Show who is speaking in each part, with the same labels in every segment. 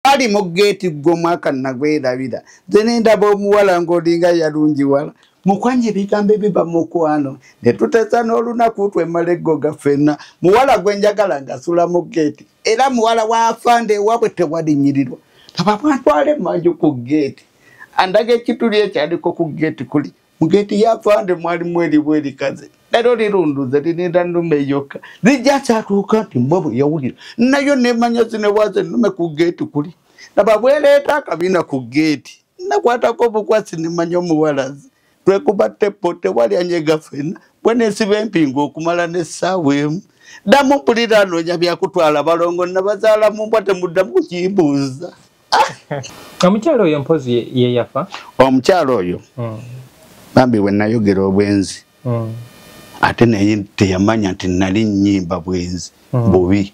Speaker 1: ali mu gate gwo mwaka nagwerabira zene ndaba omuwala ng'olinga yalungiwala mukwanye ebigambo ebiba mukwano ne tuteza n'olunaku twemala eggoga ffenna muwala gwe njagala ngasula mu gate era muwala waafande ewabwe tewalinyirirwa kaba bwantwala emmanju ku gate andaga ekituli ekyaliko ku gate kuli mu gate yaafande mwalimu eribu erikaze lero lirunduze lirinda nnume yokka lijja kyatuuka nti mbwe bwe yawulira nayo nemanya zinewaze nnume ku gate kuli naba bweleeta akabiina ku gate nakwatako obukwasi nemanya omuwalazi twekuba tepo tewali anyega ffenna bwe neesiba empingo okumala n'essaawa emu ddamu mpulira noonya byakutwala balongo nabazaala mu mbwa temuddamu kukimbuuza.
Speaker 2: Omukyalo oyo mpozi ye yafa?
Speaker 1: Omukyalo oyo bambi we nayogera obwenzi ate naye teyamanya nti nali nnyimba bwenzi bubi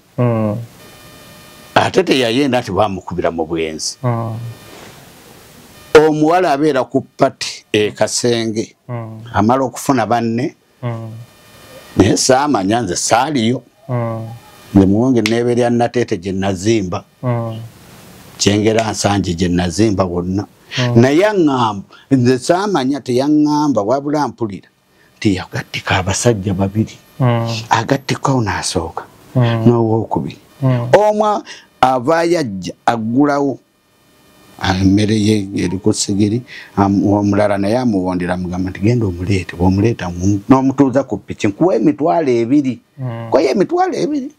Speaker 1: ate teyayenda nti bamukubira mu bwenzi. Omuwala abeera ku pati Kasenge amala okufuna banne naye saamanya nze saaliyo nze muwonge neeberya Nateete gye nazimba kyengera Nsanje gye nazimba wonna naye aŋŋamba nze saamanya teyaŋŋamba wabula mpulira nti yagattika abasajja babiri agattikawo n'asooka n'owookubiri omwa avaayo ajja aggulawo emmere ye eri ku sigiri omulala naye amuwondera mugamba nti genda omuleete bw'omuleeta n'omutuuza ku ppiki nkuwa emitwalo ebiri koyo emitwalo ebiri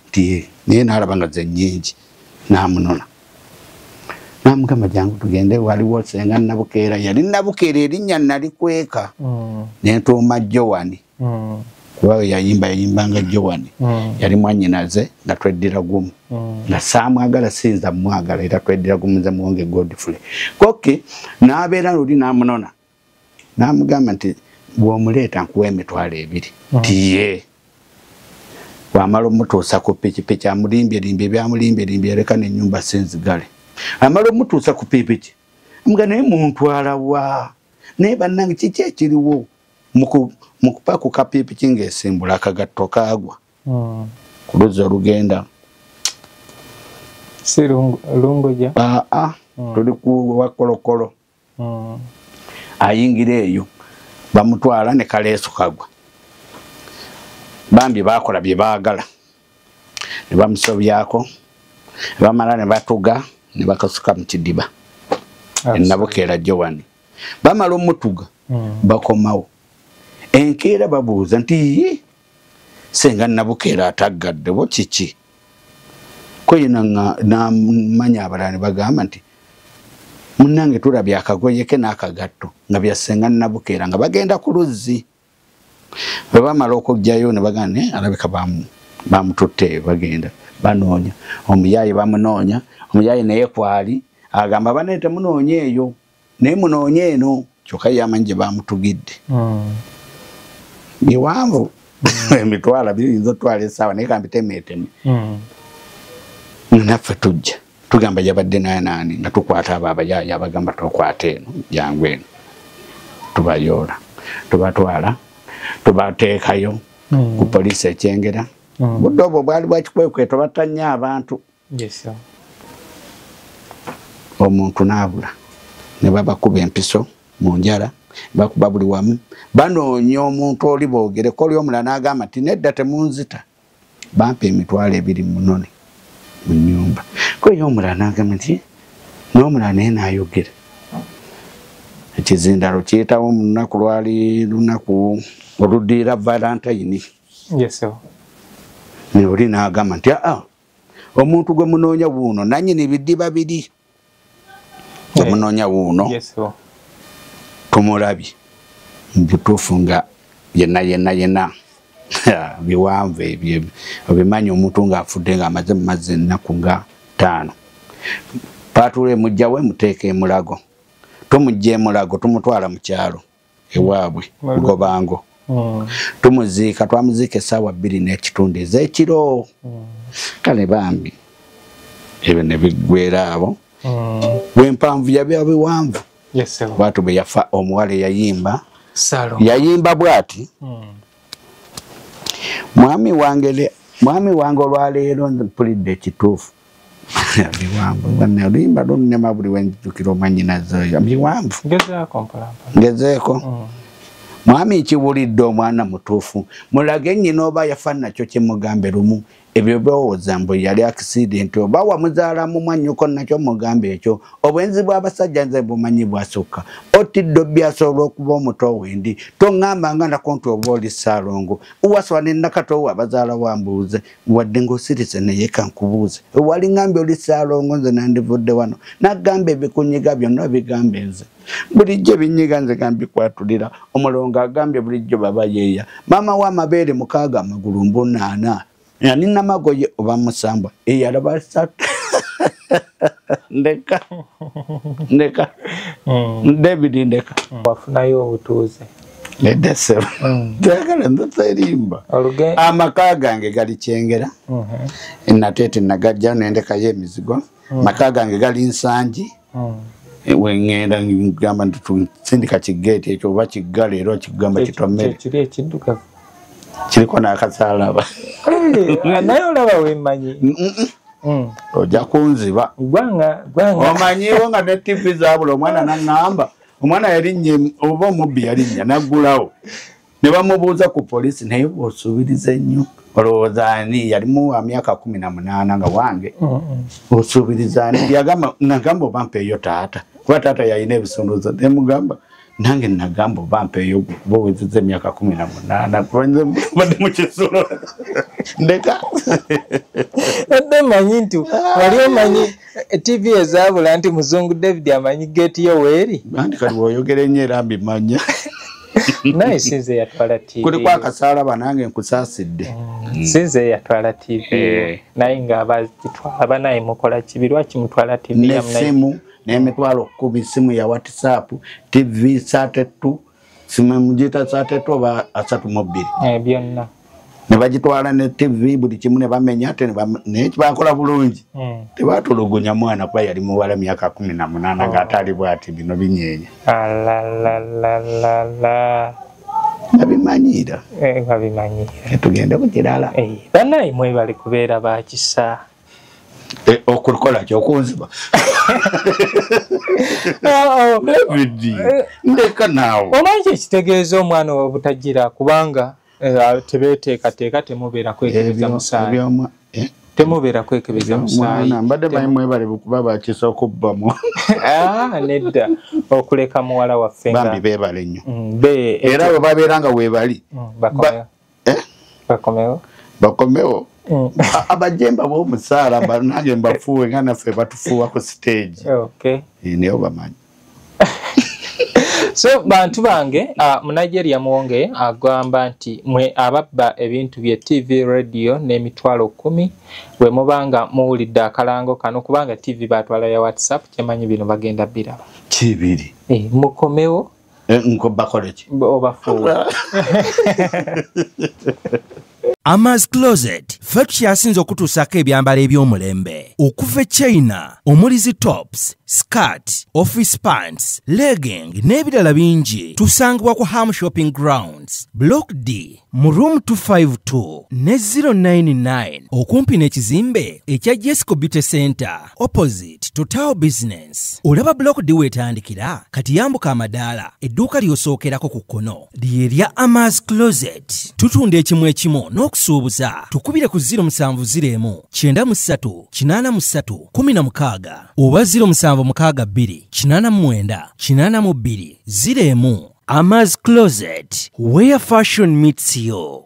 Speaker 1: nti naye n'alaba nga ze nnyingi n'amunona namugamba jangu tugende waliwo senga Nabukeera yali Nabukeera erinnya nalikweka nentuuma Jowani kuba yayimbanga Jowani yali mwannyinaze nga tweddira gumu nga saamwagala sinza mwagala era tweddira gumu nze Muwonge Godfrey koke n'abeera luli n'amunona n'amugamba nti bw'omuleeta nkuwa emitwalo ebiri tiye wamala omutuusa ku pikipiki amulimbye byamulimbye leka n'ennyumba sinzigale amala omutuusa ku pikipiki mga naye muntwala wa naye bannange kiki ekiriwo mu kupakuka pikipiki ng'esimbula akagatto kaagwa ku luzzi olugenda
Speaker 2: si Lungoja
Speaker 1: tuli ku Wakolokolo ayingira eyo bamutwala ne kaleesu kagwa bambi bakola bye baagala ne bamusobyako bamala ne batuga ne bakasuka mu kidiba Nabukeera Jowani bamala omutuga bakomawo enkeera babuuza nti senga Nabukeera ataggadde bo kiki koye n'amanya abalala ne bagamba nti munnange tulabye akagoye ke n'akagatto nga bya senga Nabukeera nga bagenda ku luzzi bwe bamala okugjayo ne bagamba alabika bamututte bagenda banoonya omuyaayi bamunoonya omuyaayi naye kwali agamba bane temunoonya eyo naye munoonya eno kyokka yamanyi gye bamutugidde biwanvu emitwala biyinza otwala essaawa naye kambitemeeteme naffe tujja tugamba yabadde naani nga tukwata abo abayaayi abagamba tokwata eno jangu eno tubayoola tubatwala tubateekayo ku poliisi ekyengera budde obwo bwali bwakikwekweto batanya abantu omuntu n'abula ne babakuba empiso mu njala bakuba buli wamu banoonya omuntu oli boogereko oli omulala n'agamba nti nedda temunzita bampa emitwalo ebiri munone mu nnyumba koyo omulala n'agamba nti n'omulala naye n'ayogera ekizindalo kiyitawo mu lunaku lwali lunaku oluddiira Valentine ne oli n'agamba nti omuntu gwe munoonya wuuno nannyini biddiba biri gwe munoonya wuuno tumulabye butuufu nga yenna biwanvu ebyo obimanyi omuntu ng'afudde ng'amaze mu mazzi ennaku nga 5 paatula emujjawe muteeka emulago tumujja emulago tumutwala mu kyalo ewaabwe Gobango tumuziika twamuziika essaawa 2 n'ekitundu ez'ekiro kale bambi ebyo ne biggwera abo bw'empanvu yabya biwanvu bwatu bwe yafa omuwala yayimba bwati mwami wange olwaleero mpulidde ekituufu Biwambu bwana limba donne mabuli wenjukiro manyinazo biwambu
Speaker 2: Gezaako mpala.
Speaker 1: Gezeeko mwami kiwulidde omwana mutuufu mulage nnyina oba yafa nakyo kyemugambe lumu ebyo bowooza mbu yali accident oba wamuzaala mu mwannyuko nakyo mugambe ekyo obwenzi bw'abasajja nze bumanyi bwasukka otidde byasobola okuba omuto wendi toŋŋamba nga nako nti oba oli Ssaalongo uwaswa ne nakato abazaala wambuuze wadde ng'osirise naye kankubuuze wali ŋŋambe oli Ssaalongo nze nandivudde wano nagamba ebikunyiga byonna bigambe nze bulijjo binyiga nze gambikwatulira omulongo agambye bulijjo baba yeeya maama w'amabeere 6 amagulu 8 yani namagoye oba musambwa eyalaba 3 ndeka David ndeka
Speaker 2: wafunayo obutuuze
Speaker 1: nedesero ndagala ndotserimba amaka gange gali Kyengera natete nagajja nendekayo emizigo maka gange gali Nsangi wengenda ngamba ntutindika kigete ekyo oba kiggala era kigamba kitomere
Speaker 2: kiri ekidduka
Speaker 1: kiriko n'akasalaba
Speaker 2: naye olaba wemanyi
Speaker 1: ojja kunziba
Speaker 2: gwanga
Speaker 1: omanyiwo nga ne TV zabula omwana naŋŋamba omwana yalinnye oba omubbi yalinnya naggulawo ne bamubuuza ku poliisi naye bw'osuubiriza ennyo olowooza ani yalimu wa myaka 18 nga wange osuubiriza ani yagamba nagamba oba mpeeyo taata kuba taata yalina ebisondoza nemugamba nange nagamba oba mpeeyo kuba owezezza emyaka 18 badde mu kisolo ndeka
Speaker 2: adde manyi nti wali omanyi TV ezabula nti Muzungu David amanyi geeti yo weeri
Speaker 1: anti kali bw'oyogera ennyo era mbimanya
Speaker 2: naye sinze yatwala TV
Speaker 1: kuli kwa kasalaba nange nkusaasidde
Speaker 2: sinze yatwala TV naye nga abazitwala naye mukola kibi lwaki mutwala TV ya
Speaker 1: simu n'emitwalo 10 simu ya WhatsApp TV 32 simu mujita 32 oba 32
Speaker 2: byonna
Speaker 1: ne bagitwala ne TV buli kimu ne bamenya ate ne kibakola bulungi tebatulugunya mwana kuba yali muwala myaka 18 ng'atali bwati bino binyeenya nabimanyira tugende ku kirala
Speaker 2: banaye mwe bali kubeera bakisa
Speaker 1: okukola kyokunziba ndeka naawe
Speaker 2: omanyi ekitegeeza omwana obutagira kubanga tebeteekateeka temubeera kwekebeza musaayi temubeera kwekebeza musaayi
Speaker 1: mbadde manyi mwebale kuba bakisa okubbamu
Speaker 2: nedda okuleka muwala waffe
Speaker 1: bambi beebale nnyo era bwe babeera nga weebali bakomewo abajemba b'omusaala nange mbafuuwe nga naffe batufuuwa ku stage naye obamanyi
Speaker 2: so bantu bange Munigeria Muwonge agamba nti mwe ababba ebintu bye TV radio n'emitwalo 10 bwe mubanga muwulidde akalango kano kubanga TV batwala ya WhatsApp kyemanyi bino bagenda biraba
Speaker 1: kibiri
Speaker 2: mukomewo
Speaker 1: nkobakoleki
Speaker 2: obafuuwe
Speaker 3: Ama's Closet ffe tukyasinze okutuusako ebyambalo eby'omulembe okuva China omuli zi tops skirt office pants legging n'ebirala bingi tusangibwa ku Ham Shopping Grounds Block D mu room 252 ne 099 okumpi n'ekizimbe ekya Jesco Beauty Center opposite to Tower Business. Olaba Block D wetandikira kati yambuka amadaala edduuka ly'osookerako ku kkono lyerya Ama's Closet. Tutunda ekimu ekimu n'okusuubuza tukubire ku 070 93 83 16 oba 076 89 82 01. Ama's Closet, where fashion meets you.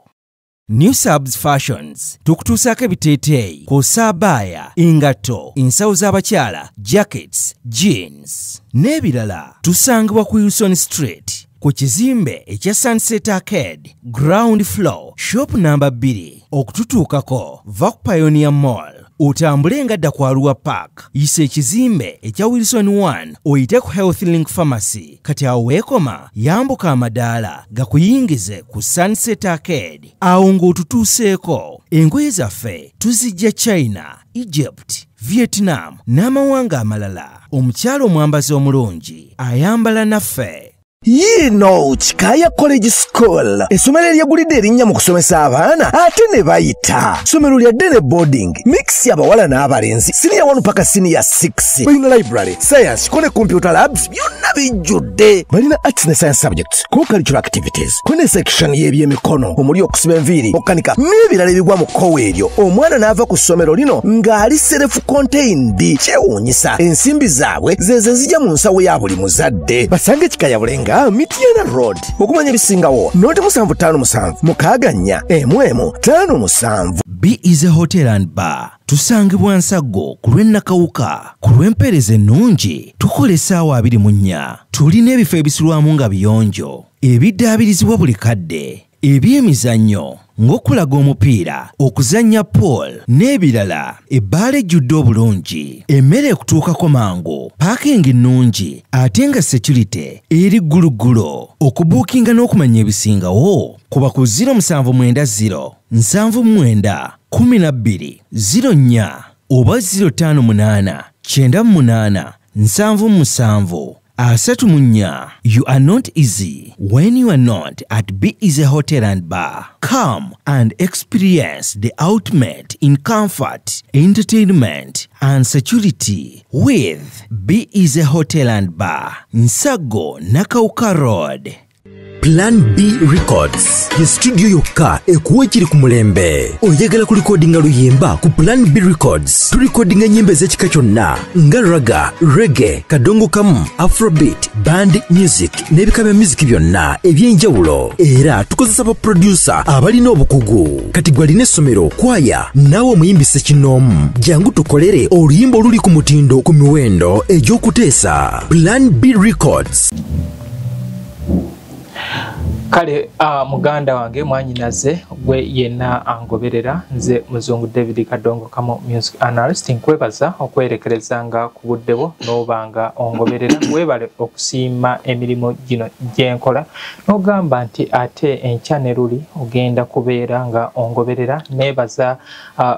Speaker 3: New Subs Fashions tukutuusako ebiteeteeyi kw'ossa abaya engatto ensawo z'abakyala jackets jeans n'ebirala tusangibwa ku Wilson Street ku kizimbe ekya Sunset Arcade ground floor shop number 2 okututuukako va ku Pioneer Mall otambule nga dda ku Arua Park yisa ekizimbe ekya Wilson 1 oyite ku Health Link Pharmacy kati awo weekoma yambuka amadaala gakuyingize ku Sunset Arcade awo ng'otutuuseeko engoye zaffe tuzijja China, Egypt, Vietnam n'amawanga amalala omukyalo omwambazi omulungi ayambala naffe. Chikaya College School. Essomero eryegulidde erinnya mu kusomesa abaana ate ne bayita. Ssomero lya Dene Boarding. Mix y'abawala n'abalenzi. Senior 1 paka senior 6. Balina library, science, kone computer labs byonna bijjudde. Balina arts ne science subjects, co-curricular activities. Kone section y'ebyemikono, omuli okusiba enviiri, okukanika n'ebirala ebigwa mu kkowe eryo. Omwana n'ava ku ssomero lino ng'ali self-contained. Kyewuunyisa ensimbi zaabwe ze zijja mu nsawo ya buli muzadde. Basange Chikaya Bulenga, Mityana Road. Okumanya ebisingawo, noti 757 mukaganya emwemu 57. Be Easy Hotel and Bar. Tusangibwa Nsago ku lw'Ennakawuka. Ku lw'empeereza ennungi tukola essaawa 24. Tulina ebifo ebisulwamu nga biyonjo, ebiddaabirizibwa buli kadde, ebyemizannyo ng'okulaga omupiira, okuzannya pool n'ebirala. Ebbaala ejjudde obulungi, emmere ekutuukako mangu, paakingi nnungi ate nga security eri gguluggulo. Okubuukinga n'okumanya ebisingawo kuba ku 070 79 12 04 oba 058 98 77 34. You are not easy when you are not at Be Easy Hotel and Bar. Come and experience the ultimate in comfort, entertainment, and security with Be Easy Hotel and Bar, Nsago, Nakauka Road. Plan B Records ye studio yokka ekuwa ekiri ku mulembe. Oyagala kulikodinga luyimba ku Plan B Records. Tulikodinga nyimba ez'ekika kyonna nga raga, reggae, kadongo kamu, afrobeat, band music n'ebika bya music byonna eby'enjawulo. Era tukozesa ba producer abalina obukugu. Kati gwalina essomero, kwaya, naawe omuyimbise kinoomu. Jangu tukolere oluyimba oluli ku mutindo ku miwendo egy'okuteesa. Plan B Records.
Speaker 2: Kale muganda wange mwanyinaze gwe yenna angoberera nze Muzungu David Kadongo kamo music analyst nkwebaza okwerekerezanga ku buddebo n'obanga ongoberera webale okusiima emirimu gino gyenkola n'ogamba nti ate enkyaneruli ogenda kubeera nga ongoberera nebaza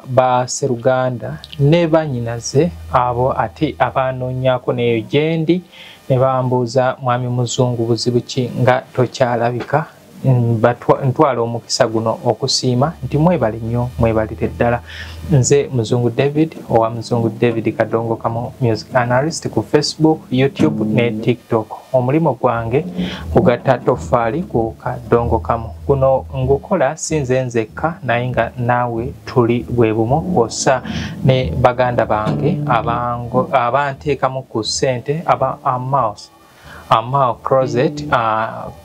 Speaker 2: ba Seruganda ne banyinaze abo ate abanonyako neyo gyendi ne bambuuza mwami Muzungu buzibu ki nga tokyalabika ntwala omukisa guno okusiima nti mwebale nnyo mwebalire ddala. Nze Muzungu David owa Muzungu David Kadongo kamo music analyst ku Facebook, YouTube ne TikTok. Omulimu gwange kugatta tofaali ku Kadongo kamo. Guno ngukola sinze nzekka naye nga naawe tuli bwe bumu ossa ne baganda bange abanteekamu ku ssente aba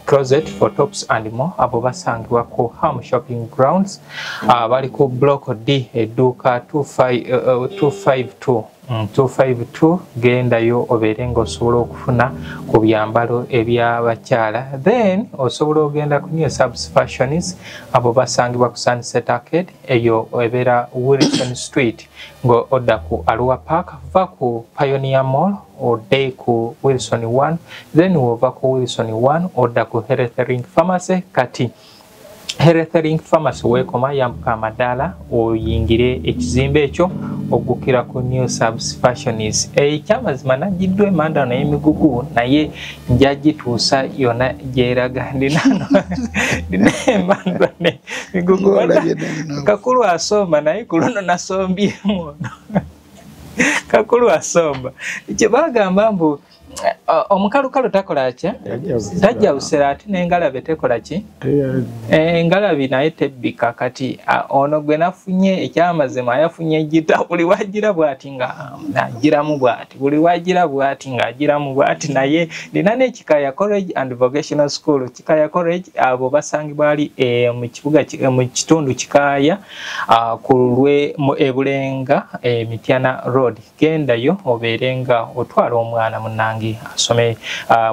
Speaker 2: closet for tops and more abo basangibwa ku Ham Shopping Grounds bali ku Block D eduka 252 gendayo oberenga osobola okufuna ku byambalo ebyabakyala. Then osobola ogenda ku New Subs Fashions abo basangibwa ku Sunset Arcade eyo ebera Wilson Street ngo oda ku Arua Park va ku Pioneer Mall ode ku Wilson 1 then ova ku Wilson 1 oda ku Health Ring Pharmacy. Kati Health Ring Pharmacy wekoma yambuka amadala oyingire ekizimbe ekyo ogukira ku New Subs Fashions. Ekyamazima nagiddwe manda n'emigugu naye njagituusa yona gyeraga ndinano ndinembandwa n'emigugu kakulu asomba naye kulono nasombyemu kakulu asomba kye bagamba mbu omukalukalu takola ki tajja usera ati n'engalabe tekola ki engalabi naye tebbika. Kati ono gwe nafunye ekyamazima yafunye gita buli wagira bwati nga agiramu bwati buli wagira bwati nga agiramu bwati naye nina ne Chikaya College and Vocational School. Chikaya College abo basangibwa ali mu kibuga mu kitundu Chikaya ku lwe Ebulenga Mityana Road. Gendayo oberenga otwala omwana munange asome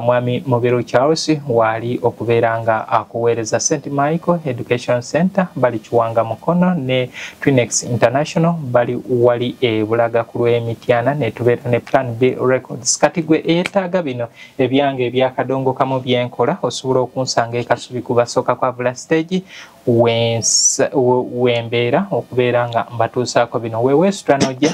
Speaker 2: mwami Mobero Charles wali okuberanga akuweereza St. Michael Education Center bali Kiwanga Mukono ne Twinex International bali wali Bulaga ku lw'Emityana ne tubeera ne Plan B Records. Kati gwe eetaaga bino ebyange ebya Kadongo kamo byenkola osobola okunsanga ekasubi ku basooka kwa Vula Stage wembeera okubeera nga mbatuusaako bino wewe stranojja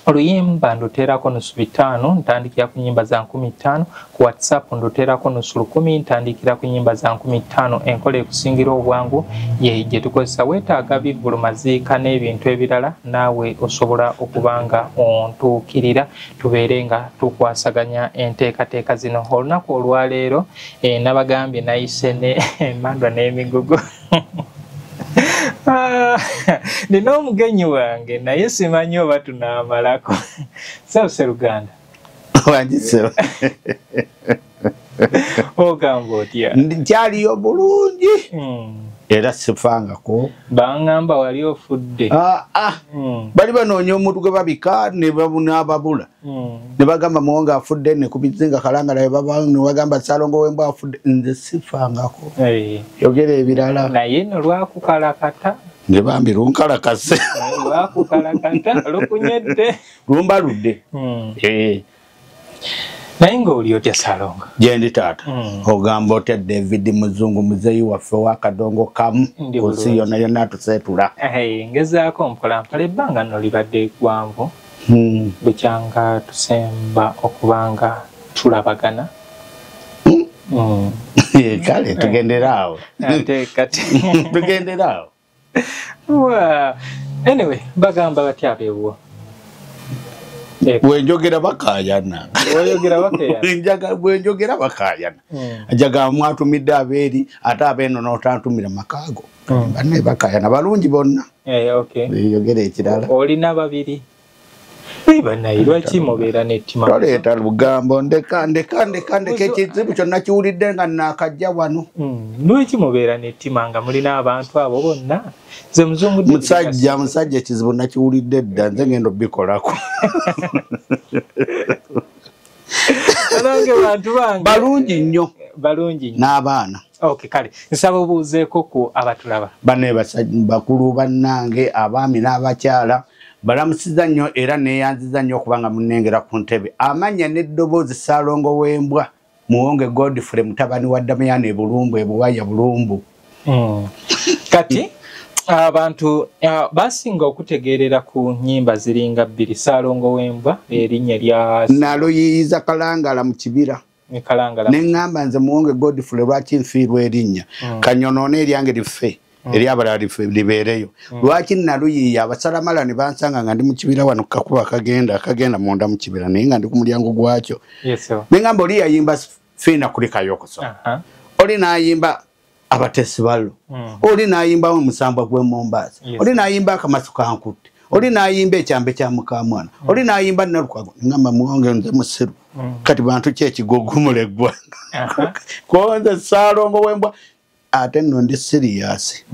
Speaker 2: oluyimba ndoterako nusu 5 ntandikira ku nyimba za 15 ku WhatsApp ndoterako nusu 10 ntandikira ku nyimba za 15 enkola ekusingira obwangu ye gye tukozesa weetaaga bivulu maziika n'ebintu ebirala naawe osobola okubanga ontuukirira tubeere nga tukwasaganya enteekateeka zino olunaku olwaleero nabagambye nayise emandwa n'emigugu nina omugenyi wange naye simanyi oba tunaamalako Sawuse Luganda
Speaker 1: wanjise
Speaker 2: ogamba otya
Speaker 1: ndyaliyo bulungi era sifangako
Speaker 2: baŋŋamba wali ofudde
Speaker 1: bali banoonya omuntu gwe babika ne babula ne bagamba Muwonge afudde ne kubizinga Kalangala ne bagamba Saalongo w'Embwa afudde nze sifangako yogera ebirala
Speaker 2: naye no lwakukalakata
Speaker 1: ne bambi lunkalakase
Speaker 2: lwakukalakata lukunyedde
Speaker 1: lumbaludde
Speaker 2: naye ng'oli otya Saalongo
Speaker 1: gyendi taata ogamba otya David Muzungu muzeeyi waffe w'akadongo kamu nsi yonna yonna atuseetula
Speaker 2: ngezaako mpolampola ebbanga nno libadde ggwanvu bukyanga tusemba okubanga tulabagana
Speaker 1: kale tugenderaawo tugenderaawo
Speaker 2: anyway bagamba batya abeewo
Speaker 1: bwenjogera bakaayana bwenjogera bakaayana ajaga mwatumidde abeeri ate abeeno n'otantumira makaago banne bakaayana balungi bonna yogera ekirala
Speaker 2: olina babiri banaye lwaki mubeera n'ettima
Speaker 1: toleeta lugambo ndeka ekizibu kyonna kiwulidde nga naakajja wano
Speaker 2: lwaki mubeera n'ettima nga mulina abantu abo bonna ze muzungu
Speaker 1: musajja ekizibu nakiwulidde dda nze ngenda obikolako
Speaker 2: nange bantu bange
Speaker 1: balungi nnyo n'abaana
Speaker 2: kale nsaba obuuzeeko ku abatulaba
Speaker 1: bane bakulu bannange abaami n'abakyala balamusiza nnyo era neeyanziza nnyo okubanga munengera ku ntebe amanya n'eddoboozi Saalongo w'Embwa Muwonge Godfrey mutabani wa Damiyani Bulumbu ebuwaya Bulumbu
Speaker 2: kati abantu basinga okutegeerera ku nnyimba ziringa 2 Saalongo w'Embwa erinnya lya
Speaker 1: naluyiyiza Kalangala mu kibira neŋŋamba nze Muwonge Godfrey lwaki nfiirwa erinnya kanyonoona eryange life eri abalala libeereyo lwaki naluyiiya abasalamala ne bansanga nga ndi mu kibira wano kakuba akagenda munda mu kibira naye nga ndi ku mulyango gwakyo neŋŋamba oli yayimba fiina kuli Kayokoso oli n'ayimba abatesi ballo oli n'ayimba omusambwa gw'e Mombasa oli n'ayimba akamasu kankutte oli n'ayimba ekyambe kya Mukamwana oli n'ayimba Nalukwago neŋŋamba Muwonge nze musiru kati bantu ki ekigogumula eggwanga konze Saalongo w'Embwa ate nno ndi serious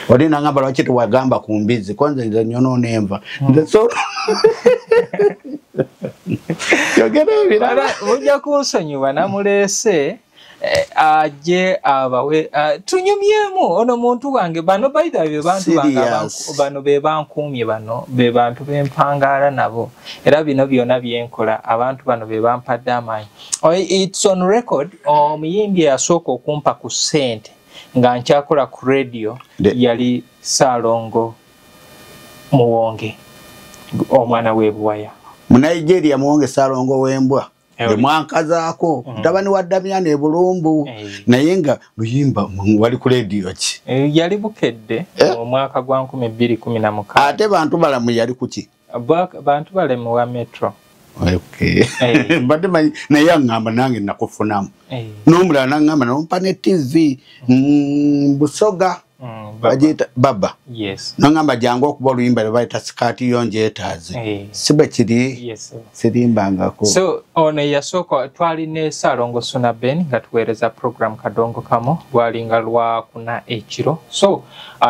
Speaker 1: oli nangamba lwaki tewagamba ku mbizi konze nze nyonoona enva nze so yogera ebirala
Speaker 2: mujja kunsonyiwa namuleese aje abawe tunyumyemu ono muntu wange bano baida be bantu bano be bankumye bano be bantu b'empangaala nabo era bino byonna byenkola abantu bano be bampadde amaanyi it's on record omuyimbi yasooka okumpa ku ssente nga nkyakola ku radio yali Saalongo Muwonge omwana w'ebuwaya
Speaker 1: mu Nigeria Muwonge Saalongo w'Embwa mwankazaako mutabani wa Damiyani Bulumbu naye nga luyimba wali ku radio ki
Speaker 2: yali bukedde mu mwaka gwa 2016
Speaker 1: ate bantu balamu yali kuki
Speaker 2: bantu balamu wa Metro
Speaker 1: mbadde naye aŋŋamba nange nakufunamu n'omulala naŋŋamba nompa ne TV Busoga bagiyita baba naŋŋamba jangu okuba oluyimba lwe bayita sikaati yo njeetaaze si bwe kiri sirimbangako
Speaker 2: so ono yasooka twali ne Saalongo Suna Ben nga tuweereza program Kadongo Kamo lwalinga lwakuna ekiro so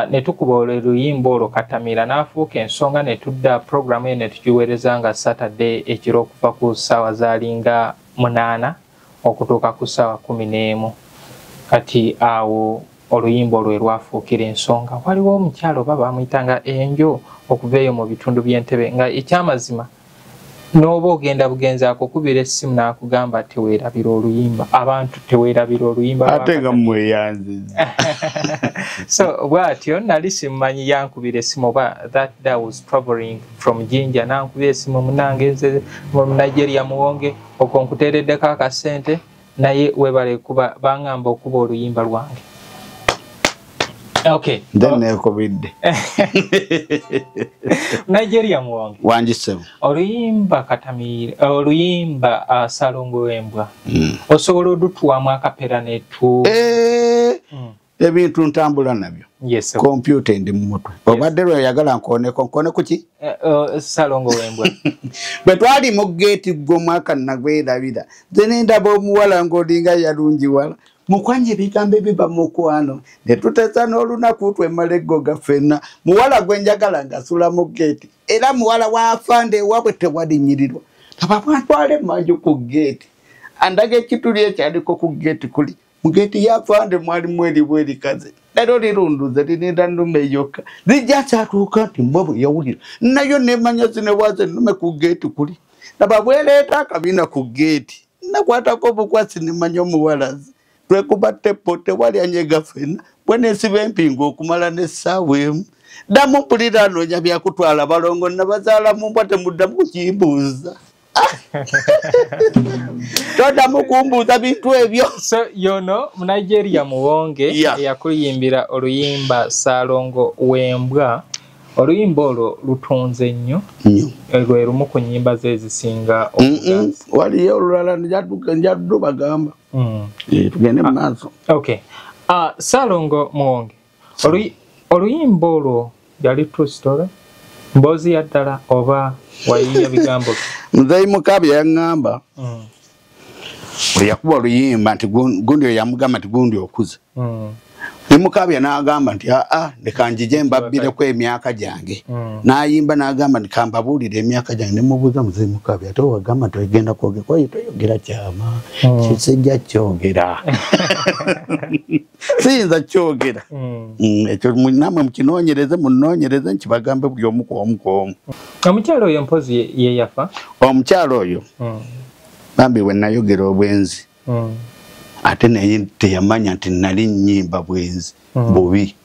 Speaker 2: ne tukuba oluyimba olwo katamira n'afuuka ensonga ne tudda program eyo ne tugiweereza nga Saturday ekiro okuva ku ssaawa zaalinga 8 okutuuka ku ssaawa 11 kati awo oluyimba olwo lwafuukira ensonga waliwo omukyalo oba bamuyitanga enjo okuva eyo mu bitundu by'Entebbe nga ekyamazima N'oba ogenda bugenza akukubira essimu n'akugamba teweerabira oluyimba abantu teweerabira oluyimba
Speaker 1: ate nga mmweyanziza
Speaker 2: so bw'atyo nali simanyi yankubira essimu oba that was traveling from Jinja nankubira essimu munange nze mu Nigeria muwonge okwo nkuteereddeko akasente naye webale kuba bangamba okuba oluyimba lwange. Okay.
Speaker 1: Then ekobidde.
Speaker 2: Nigeria muwonge.
Speaker 1: Wanjisemu.
Speaker 2: Oluyimba katamire, oluyimba Salongo w'embwa. Osobola odutuwamu akapera netu.
Speaker 1: Ebintu ntambula nabyo.
Speaker 2: Yes.
Speaker 1: Computer ndi mu mutwe. Obadde lwe yagala nkone kuki?
Speaker 2: Salongo w'embwa.
Speaker 1: Bwe twali mu gate gwo mwaka nagwerabira. Nze ndaba omuwala ng'olinga yalungiwala. Mukwanye bigambo ebiba mukwano ne tutesa n'olunaku twemala eggoga ffenna muwala gwe njagala ngasula mu geeti era muwala wafande ewabwe tewalinyirirwa abantwale manju ku geeti andaga ekituli ekyaliko ku geeti kuli mu geeti yafande mwalimu eriwo erikaze lero lirunduze lirinda nnume yokka lijja kyatuuka nti mbwe yawulira nayo nemanya zinewaze nnume ku geeti kuli naba bweleeta akabiina ku geeti nakwatako obukwasi nemanya omuwalazi twekubatte pote wali anyega ffenna bwenesiba empingo okumala n'essaawa emu ddamu mpulira anoonya byakutwala balongo nabazaala mu mbwa temuddamu kukimbuuza toddamu kumbuuza bintu ebyo.
Speaker 2: So yono mu Nigeria muwonge yakuyimbira oluyimba Salongo w'embwa oluyimba olwo lutunze nnyo lwe lumu ku nnyimba ze ezisinga okuganza.
Speaker 1: Waliyo olulala njaddu bagamba tugende mu maaso.
Speaker 2: Okay. Salongo muwonge oluyimba olwo yali true story mboozi ya ddala oba wayiya bigambo?
Speaker 1: Muzeeyi Mukaabya yaŋŋamba bwe yakuba oluyimba nti gundi oyo yamugamba nti gundi okuze. Ne Mukaabya n'agamba nti leka njije mbabbireko emyaka gyange. N'ayimba n'agamba nti kambabuulire emyaka gyange. Ne mubuuza Muzeeyi Mukaabya ate wagamba nti ogenda kwogera kwayo toyogera kyama kisijja kyogera siyinza kyogera ekyo namwe mukinoonyereze munoonyereze nkibagambe buli omu kwomu.
Speaker 2: Omukyalo oyo mpozi ye yafa?
Speaker 1: Omukyalo oyo bambi we nayogera obwenzi ate naye teyamanya nti nali nnyimba bwenzi bubi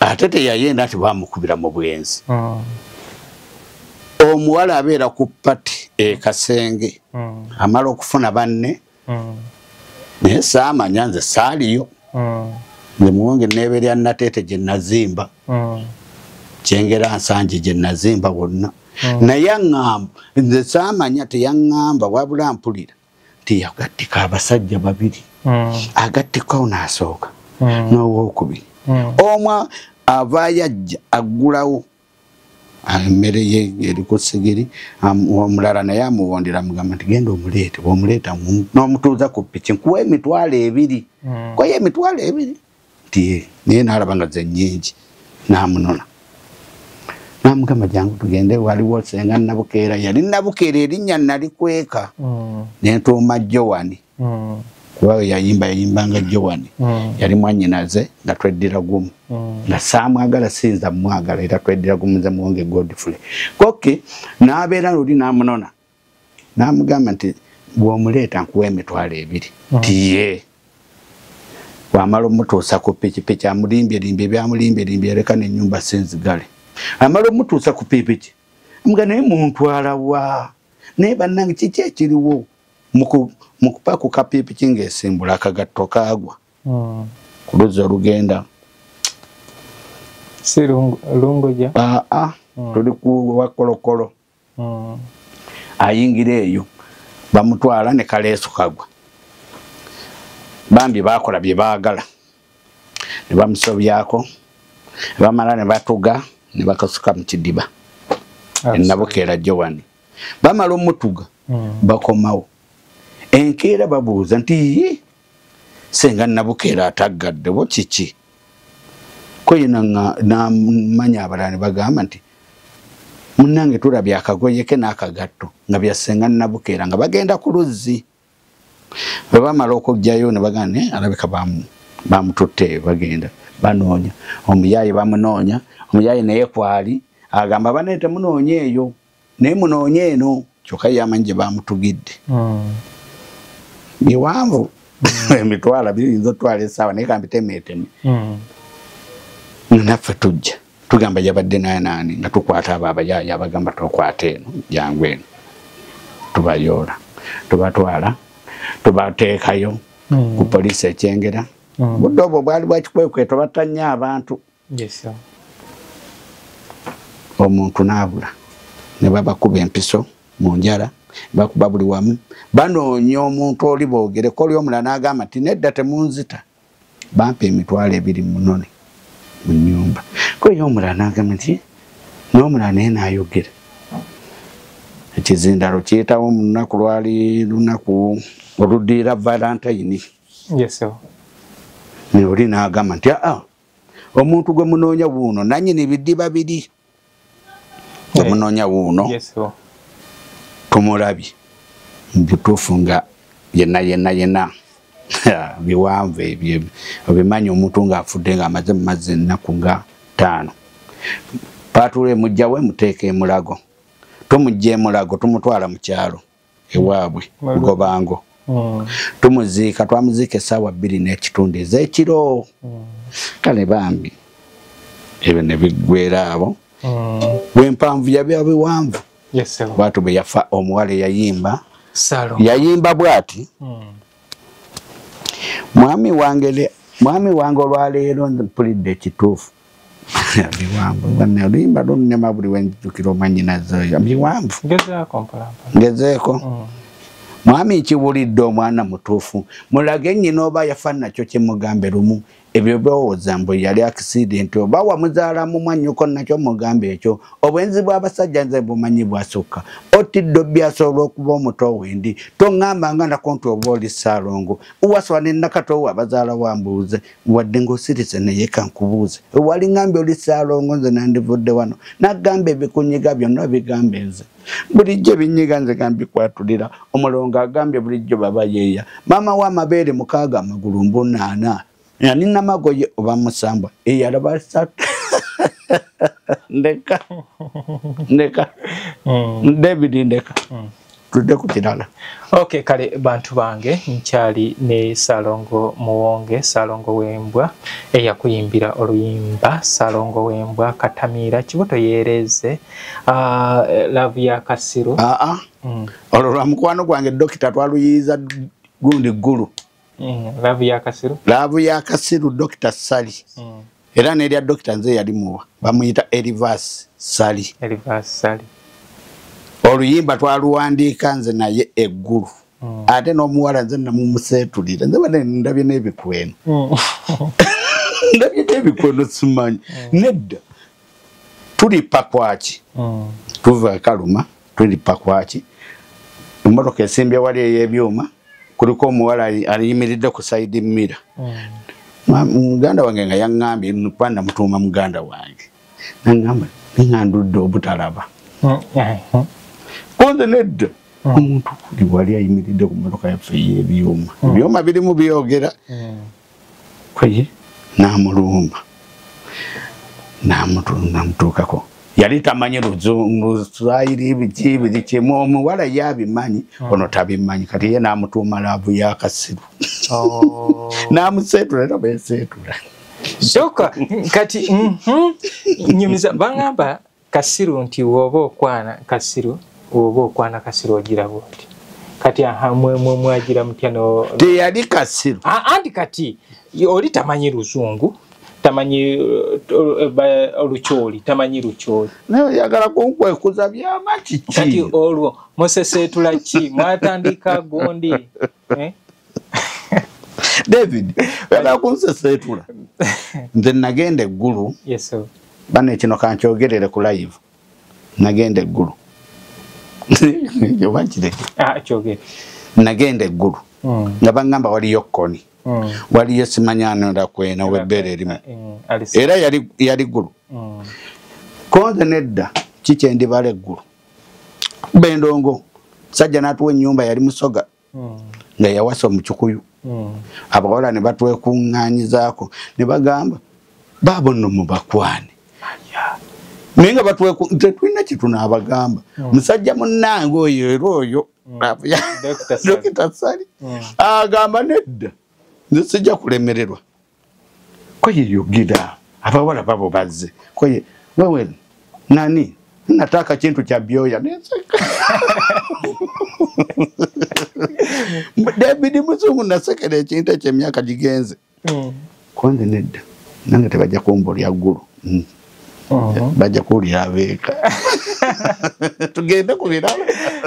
Speaker 1: ate teyayenda nti bamukubira mu bwenzi. Omuwala abeera ku pati Kasenge amala okufuna banne naye saamanya nze saaliyo nze muwonge neeberya Nateete gye nazimba kyengera Nsanje gye nazimba wonna naye aŋŋamba nze saamanya teyaŋŋamba wabula mpulira nti yagattika abasajja babiri agattikawo n'asooka n'owookubiri omwa avaayo ajja aggulawo emmere ye eri ku sigiri omulala naye amuwondera mugamba nti genda omuleete bw'omuleeta n'omutuuza ku ppiki nkuwa emitwalo 2 koye emitwalo 2 nti naye n'alaba nga ze nnyingi n'amunona namugamba jangu tugende waliwo senga Nabukeera yali Nabukeera erinnya nalikweka nentuuma Jowani kuba yayimbanga Jowani yali mwannyinaze nga tweddira gumu nga saamwagala sinza mwagala era tweddira gumu nze Muwonge Godfrey koke n'abeera luli n'amunona n'amugamba nti bw'omuleeta nkuwa emitwalo 2 tiye wamala omutuusa ku pikipiki amulimbye byamulimbye leka n'ennyumba sinzigale amala omutuusa ku pikipiki mga naye muntwala wa naye bannange kiki ekiriwo mu kupakuka pikipiki ng'esimbula akagatto kaagwa ku luzzi olugenda
Speaker 2: si Lungoja
Speaker 1: tuli ku Wakolokolo ayingira eyo bamutwala ne kaleesu kagwa bambi bakola bye baagala ne bamusobyako bamala ne batuga ne bakasuka mu kidiba Nabukeera Jowani bamala omutuga bakomawo enkeera babuuza nti senga Nabukeera ataggadde bo kiki koye n'amanya abalala ne bagamba nti munnange tulabye akagoye ke n'akagatto nga bya senga Nabukeera nga bagenda ku luzzi bwe bamala okujjayo ne bagamba alabika bamututte bagenda banoonya omuyaayi bamunoonya omuyaayi naye kwali agamba bane temunoonya eyo naye munoonye eno kyokka yamanyi gye bamutugidde biwanvu emitwala biyinza otwala essaawa naye kambitemeeteme naffe tujja tugamba yabadde naani nga tukwata abo abayaayi abagamba tokwata eno jangu eno tubayoola tubatwala tubateekayo ku poliisi ekyengera budde obwo bwali bwakikwekweto battanya abantu omuntu n'abula ne babakuba empiso mu njala bakuba buli wamu banoonya omuntu oli boogereko oli omulala n'agamba nti nedda temunzita bampa emitwalo 2 munone mu nnyumba kweyo omulala n'agamba nti n'omulala naye n'ayogera ekizindalo kiyitawo mu lunaku lwali lunaku oluddiira Valentine naye oli n'agamba nti omuntu gwe munoonya wuuno nannyini biddiba biri gwe munoonya wuuno tumulabye mbutuufu nga yenna biwanvu ebyo obimanyi omuntu ng'afudde ng'amaze mu mazzi ennaku nga 5 paatula emujjawe muteeka emulago tumujja emulago tumutwala mu kyalo ewaabwe Gobango tumuziika twamuziika essaawa 2:30 ez'ekiro kale bambi ebyo ne biggwera abo bw'empanvu yabeera biwanvu bwatu bwe yafa omuwala yayimba bwati mwami wange olwaleero mpulidde ekituufu biwanvu banne oluyimba lunnema buli wenjukira omwanyinazoyo biwanvu ngezeeko mwami nkiwulidde omwana mutuufu mulage nnyina oba yafa nakyo kyemugambe lumu ebyo bowooza mbu yali accident oba wamuzaalamu mwannyuko nakyo mugambe ekyo obwenzi bw'abasajja nze bumanyi bwasukka otidde byasobola okuba omuto wendi toŋŋamba nga nako nti oba oli Ssaalongo uwaswa ne nakato abazaala wambuuze wadde ng'osirise naye kankubuuze wali ŋŋambe oli Ssaalongo nze nandivudde wano nagamba ebikunyiga byonna bigambe nze bulijjo binyiga nze gambikwatulira omulongo agambye bulijjo baba yeeya maama w'amabeere 6 amagulu 8 yani namagoye oba musambwa eyalaba 3 ndeka David ndeka tudde ku kirala
Speaker 2: okay kale bantu bange nkyali ne Ssaalongo Muwonge Ssaalongo w'embwa eyakuyimbira oluyimba Ssaalongo w'embwa Katamiira kibuto yeereze love ya Kasiru
Speaker 1: olwo lwa mukwano gwange dokita twaluyiiza gundi ggulu love ya Kasiru Dr. Sali era n'erya dokita nze yali muwa bamuyita Elivas Sali oluyimba twaluwandiika nze naye eggulu ate n'omuwala nze namumuseetulira nze bane ndabye n'ebikweno ndabye n'ebikweno simanyi nedda tuli pakwaki tuva Kaluma tuli pakwaki emmotoka esimbye wali ey'ebyuma kuliko omuwala aliyimiridde ku side mirror muganda wange nga yaŋŋambye nkwanda mutuuma muganda wange naŋŋamba niŋŋandudde obutalaba konze nedda omuntu kuli wali ayimiridde ku mmotoka yaffe y'ebyuma ebyuma birimu byogera kweye n'amulumba namutuukako yali tamanyi Luzungu Swahili biki kimu omuwala yabimanyi ono tabimanyi kati ye n'amutuuma love ya Kasiru n'amuseetula era beeseetula
Speaker 2: soka kati nyumiza bangamba Kasiru nti woba okwana Kasiru ogira bwoti kati ahamwe mwagira mutya no
Speaker 1: teyali Kasiru
Speaker 2: anti kati oli tamanyi Luzungu tamanyi olukyoli tamanyi lukyoli
Speaker 1: naye yagala kunkwekuza byamaki ki
Speaker 2: kati olwo museseetula ki mwatandika gundi
Speaker 1: David yagala kunseseetula nze nagenda eggulu bane kino kankyogerere ku live nagenda eggulu
Speaker 2: kyogere
Speaker 1: nagenda eggulu nga baŋŋamba waliyo kkoni waliyo simanyana kwena webbeere erimu era yali ggulu konze nedda kikyendibala eggulu bendongo sajja n'atuwa ennyumba yali Musoga nga yawasa Omukikuyu abawala ne batwekuŋŋaanyizaako ne bagamba baabo nno mubakwane Nenga batwina kitunabagamba musajja munnange oyo Dr. Sali agamba nedda nze sijja kulemererwa koye yogira abawala babo bazze koye wewe nani nataka kintu kya byoya David Muzungu nasekere kintu ky'emyaka gigenze konde nedda nange tebajja kumbolya ggulu bajja kuwulira abeeka tugende kubiraba.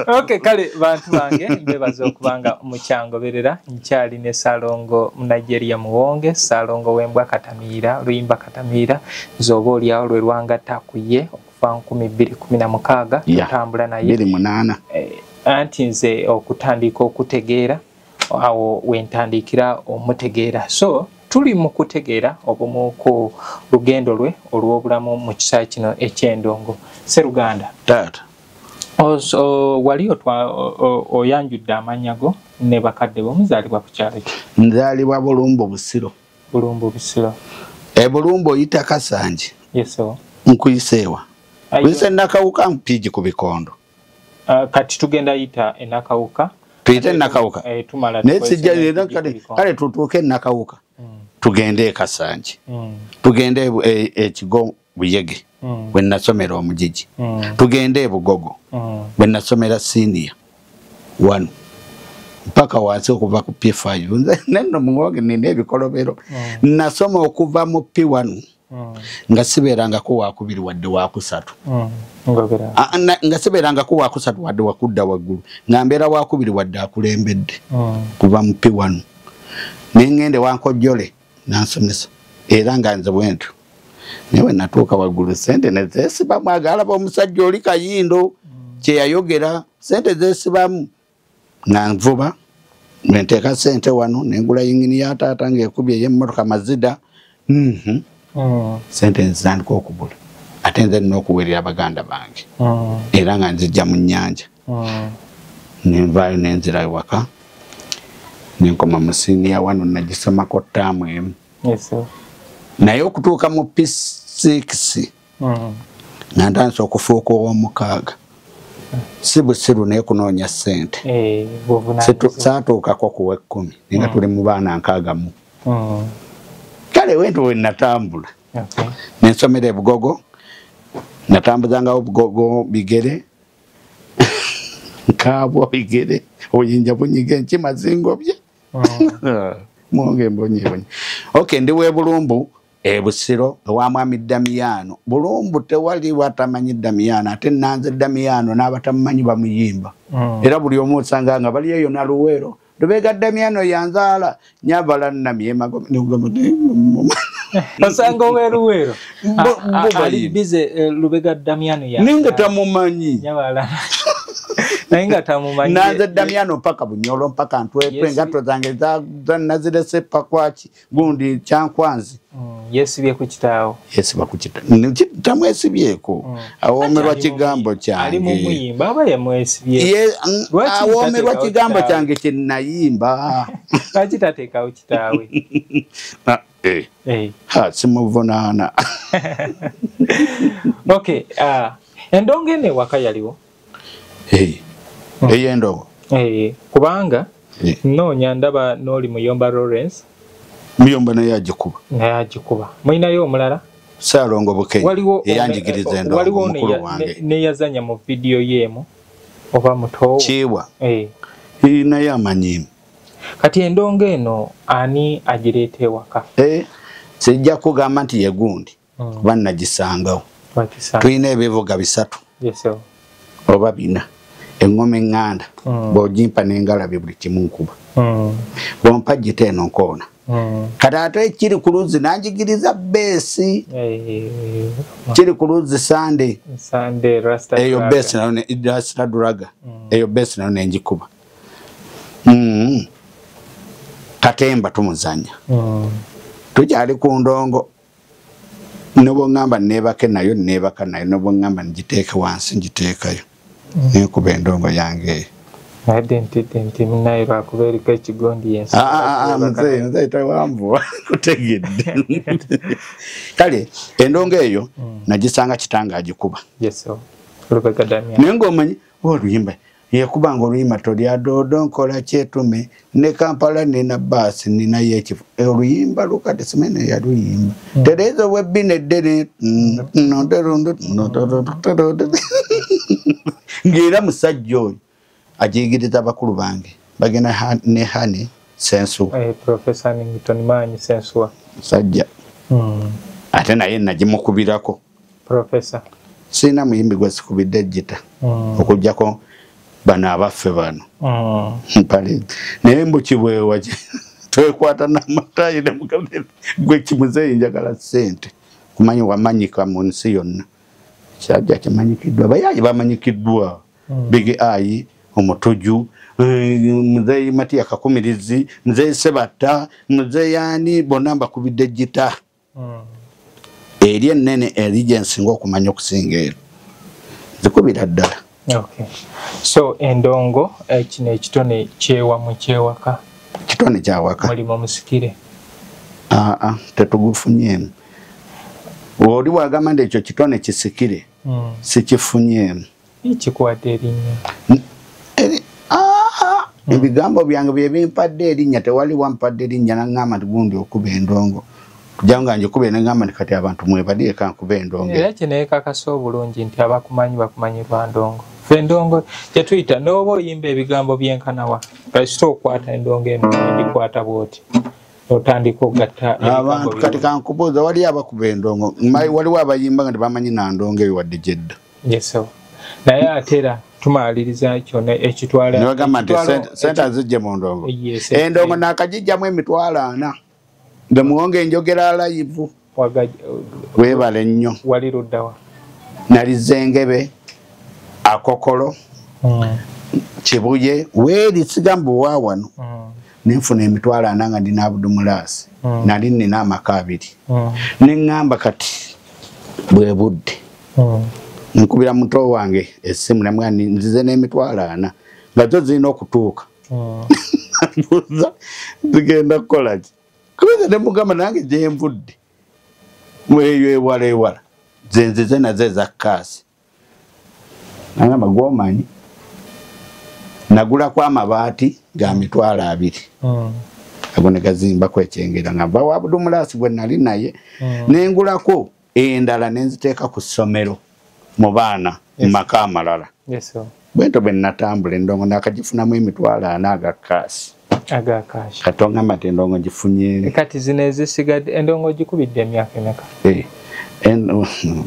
Speaker 2: Okay, kale bantu bange mbebaza okubanga mukyangoberera nkyali ne Salongo Nigeria Muwonge, Salongo wembwa Katamira, Luyimba Katamira, zoba olyawo lwe lwanga kuye okuva 2016 tutambula naye
Speaker 1: 28
Speaker 2: anti nze okutandika okutegeera awo wentandikira omutegeera. So tuli mu kutegeera obumu ku lugendo lwe olw'obulamu mu kisayi kino eky'Endongo. Sseruganda
Speaker 1: tata
Speaker 2: wali oyanjudde amanyago ne bakadde bo muzaalibwa ku kyalo ki?
Speaker 1: Nzaalibwa Bulumbu Busiro.
Speaker 2: Bulumbu Busiro.
Speaker 1: Bulumbu oyita Kasanje.
Speaker 2: Yeso.
Speaker 1: Nkuyiseewa. Wise nakawuka mpiji ku bikondo.
Speaker 2: Kati tugenda yita enakawuka.
Speaker 1: Tuyite nakawuka.
Speaker 2: Tumala
Speaker 1: nesijja kale tutuuke nakawuka. Tugende Kasanje. Tugende ekigo Buyege. When nasomera omujiji. Tugende Bugogo. When nasomera senior 1 mpaka wansi okuva ku P5 neno mungoge nine ebikolobero nasoma okuva mu P1 nga siberanga ko wakubiri wadde wakusatu nga siberanga ko wakusatu wadde wakudda waggulu ngambera wakubiri wadde akulembedde kuva mu P1 ningende wankojole nansomesa era nga nze bwentu newe natuuka waggulu sente nezesibamu agalaba omusajja oli kayindo kye yayogera sente zesibamu nanvuba nteeka sente wano nengula yingini ya taata ng'ekubye y'emmotoka Mazida sente nzitandika okubula ate nze nina okuwerera baganda bange era nga nzijja mu nnyanja nenvaayo nenzira ewaka nenkoma mu siniya wano nagisomako ttaamu emu naye okutuuka mu P6 nga ntandise okufuuka ow'omukaaga si busiru naye kunoonya ssente saatuukako ku w'ekkumi ninga tuli mu baana nkaaga mu kale wentu we natambula nensomera e Bugogo natambuzangawo Bugogo Bigere nkaabwa Bigere obuyinja bunyiga enkima zingobye mwonge mbonyebonye okay ndi we Bulumbu Busiro wa Mwami Damiyano Bulumbu tewali watamanyi Damiyano ate nanze Damiyano n'abatamanyi bamuyimba era buli omu osanga nga bali eyo na Luwero Lubega Damiyano yanzaala nyabala namyema
Speaker 2: osanga Luwero ali bize Lubega Damiyano ya
Speaker 1: ninga tamumanyi
Speaker 2: nyabala nainga tamumanyi
Speaker 1: nanze Damiyano paka Bunyolo paka Ntwetwe ngato zange za nazire sepa kwachi gundi Kyankwanzi
Speaker 2: yesibye ku kitaawo
Speaker 1: yesiba ku kitaawo tamwesibyeko awomerwa kigambo kyange
Speaker 2: ali mu muyimba aba yamwesibye
Speaker 1: awomerwa kigambo kyange kye nayimba
Speaker 2: akitateekawo kitaawe
Speaker 1: simuvunaana
Speaker 2: okay Endongo ene waka yaliwo
Speaker 1: Endongo
Speaker 2: kubanga noonya ndaba n'oli Muyomba Lawrence
Speaker 1: Muyomba naye
Speaker 2: agikuba mulinayo omulala
Speaker 1: Salongo Bukenye eyanjigiriza Endongo mukulu wange
Speaker 2: neyazanya mu video yemu oba muto
Speaker 1: Kiwa naye amanyimu
Speaker 2: kati Endongo eno ani agireete waka
Speaker 1: sijja kugamba nti yegundi kuba nagisangawo tulina ebivuga 3 oba 4 engoma eŋŋanda bw'ogimpa n'engalabi buli kimu nkuba bw'ompa gite eno nkoona kati ate kiri ku luzzi nanjigiriza beesi kiri ku luzzi Sande eyo beesi nayo Rasta Duraga eyo beesi nayo nenjikuba Katemba tumuzanya tukyali ku Ndongo nebo ngamba nebaka nayo nebo ngamba njiteeke wansi njiteekayo nekuba Endongo yange
Speaker 2: Identity minayi bakubera ekigondi yensi.
Speaker 1: Nze tawambu kutegedde. Kale endongo eyo nagisanga kitanga agikuba.
Speaker 2: Yes sir. Lubega Damia.
Speaker 1: Nengo omanyi oluyimba yakubanga oluyimba tolya dodo nkola kyetume ne Kampala nina basi nina yekifu oluyimba lukate simene ya luyimba terezo webine dene ngira musajjo ajigiriza bakulu bange bagena ne Hane Sensu
Speaker 2: Professor Nington Manyi Sensu
Speaker 1: sajja ate naye najimukubirako
Speaker 2: Professor
Speaker 1: sina muyimbi gwa sikubidde jita okujjako bana abaffe bano mpale naye mbu kibwewa twekwata n'amatayi ne mugabire gwe kimuzeeyi njagala ssente kumanyi wamanyika mu nsi yonna kyajja kimanyikiddwa bayayi bamanyikiddwa Big Eye omutuju muzeeyi Matiya Kakumirizi muzeeyi Sebatta muzeeyi ani bonna mbakubidde jita eri ennene eligensi ng'okumanya okusinga ero zikubira ddala.
Speaker 2: Okay. So endongo kino ekitone kyewamu kyewaka.
Speaker 1: Kitone kyawaka.
Speaker 2: Mulimo musikire.
Speaker 1: Tetugufunyeemu. Oli wagamba nti ekyo kitone kisikire. Sikifunyeemu.
Speaker 2: Kikwata erinnya.
Speaker 1: Ebigambo byange bye bimpadde erinnya tewali wampadde erinnya nangamba nti gundi okuba endongo. Janga nje kube ngamba ni kati abantu mwebadde kankuba endongo.
Speaker 2: Era kine kakasa obulungi nti abakumanyi bakumanyi Rwandongo. Fendongo kyetuyita n'oba oyimba ebigambo byenkanawa kasito okwata endongo eno ndikwata bwoti otandika ogatta
Speaker 1: abantu kati kankubuuza wali abakuba endongo waliwo abayimba nga tebamanyi nandongo eyo wadde jedda.
Speaker 2: Yes sir. Naye atera tumaliriza kyonna ekitwala
Speaker 1: nibagamba nti sente zijje mu ndongo. Endongo nakagijjamu emitwalo 4 Demuonge enjogera live webale nnyo
Speaker 2: wali ruddawa
Speaker 1: nalizengebe akokolo kibuye weri sigambo wawano ninfuna emitwalo 4 nga ndina Abdumulasi nali nina amaka 2 nengamba kati bwe budde nkubira muto wange esimu namwani nzize n'emitwalo 4 nga zo zina okutuuka zigenda kukola kuze ne mugamba nange je mvudde mweyo ewala zenzize naze zakasi nanga magomanyi nagula kwa mabaati ga mitwalo 2 abone gazimba kwechengera ngamba wa Abdumulasi bwe nali naye nengulako endala nenziteeka ku ssomero mu baana maka amalala.
Speaker 2: Yes sir.
Speaker 1: Bwento benatambula endongo nakagifunamu emitwalo 4 agakasi
Speaker 2: agakashi
Speaker 1: katonga matendongo gifunyere
Speaker 2: kati zineze sigade endongo gikubidde emyaka emeka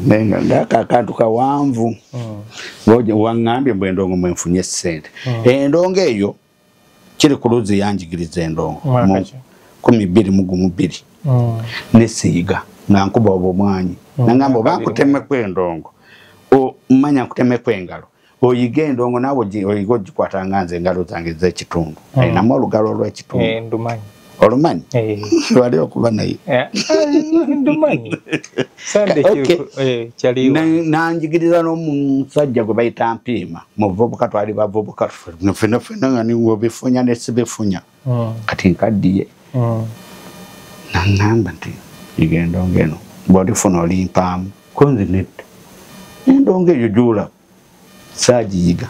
Speaker 1: nenga ndaka kantu kawanvu boje wangambye bwendongo mwenfunye sente endongo eyo kiri kuluzi yanjigiriza endongo 12 nesiga nankuba obomwanyi nangamba bakuteme kwendongo o manya kuteme kwengalo oyige endongo nawo oyigo gikwata nganze engalo zange z'ekitundu na molugalo lw'ekitundu
Speaker 2: ndumanyi
Speaker 1: olumanyi wali okuba naye
Speaker 2: ndumanyi sande kyali
Speaker 1: nanjigiriza n'omusajja gwe bayita Mpiima muvubuka twali bavubuka fena nga niwo bifunya nesibifunya kati nkaddiye nangamba nti yiga endongo eno bw'olifuna olimpaamu konzinette endongo eyo jula sajiyiga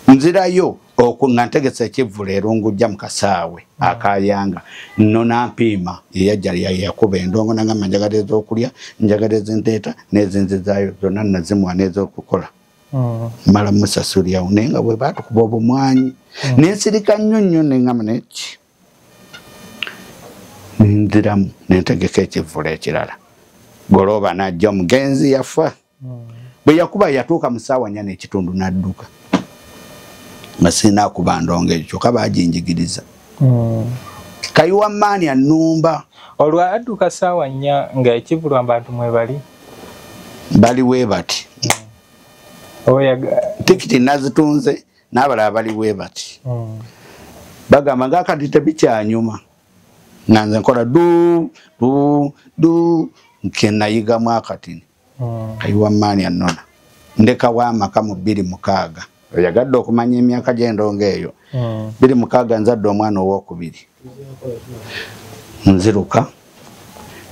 Speaker 1: nzirayo okunantegesa ekivula erungujja mukasaawe akayanga nona Mpiima yajjali yakuba endongo nangamba njagaliza okulya njagaliza enteeta nezinzizayo zonna nazimwa n'ez'okukola mala musasulya unenga bwe batukuba obumwanyi nensirika nnyo nengamba neki nziramu nentegeka ekivula ekirala goloba najja omugenzi yafa bwe yakuba yatuuka mu ssaawa 4 n'ekitundu n'adduka masina kuba ndongo ekyo kaba ajinjigiriza kayiwa maani annumba
Speaker 2: olwa adduka ssaawa 4 nga ekivulwa abantu mwebali
Speaker 1: bali webati tikiti nazitunze n'abalala bali webati bagamba ngakati tebikyanyuma nanze nkola du nkenayigamu akatini kayiwa maani annona ndeka wamaka mu 26 oyagadde okumanya emyaka gy'endongo eyo 26 nzadde omwana owokubiri nziruka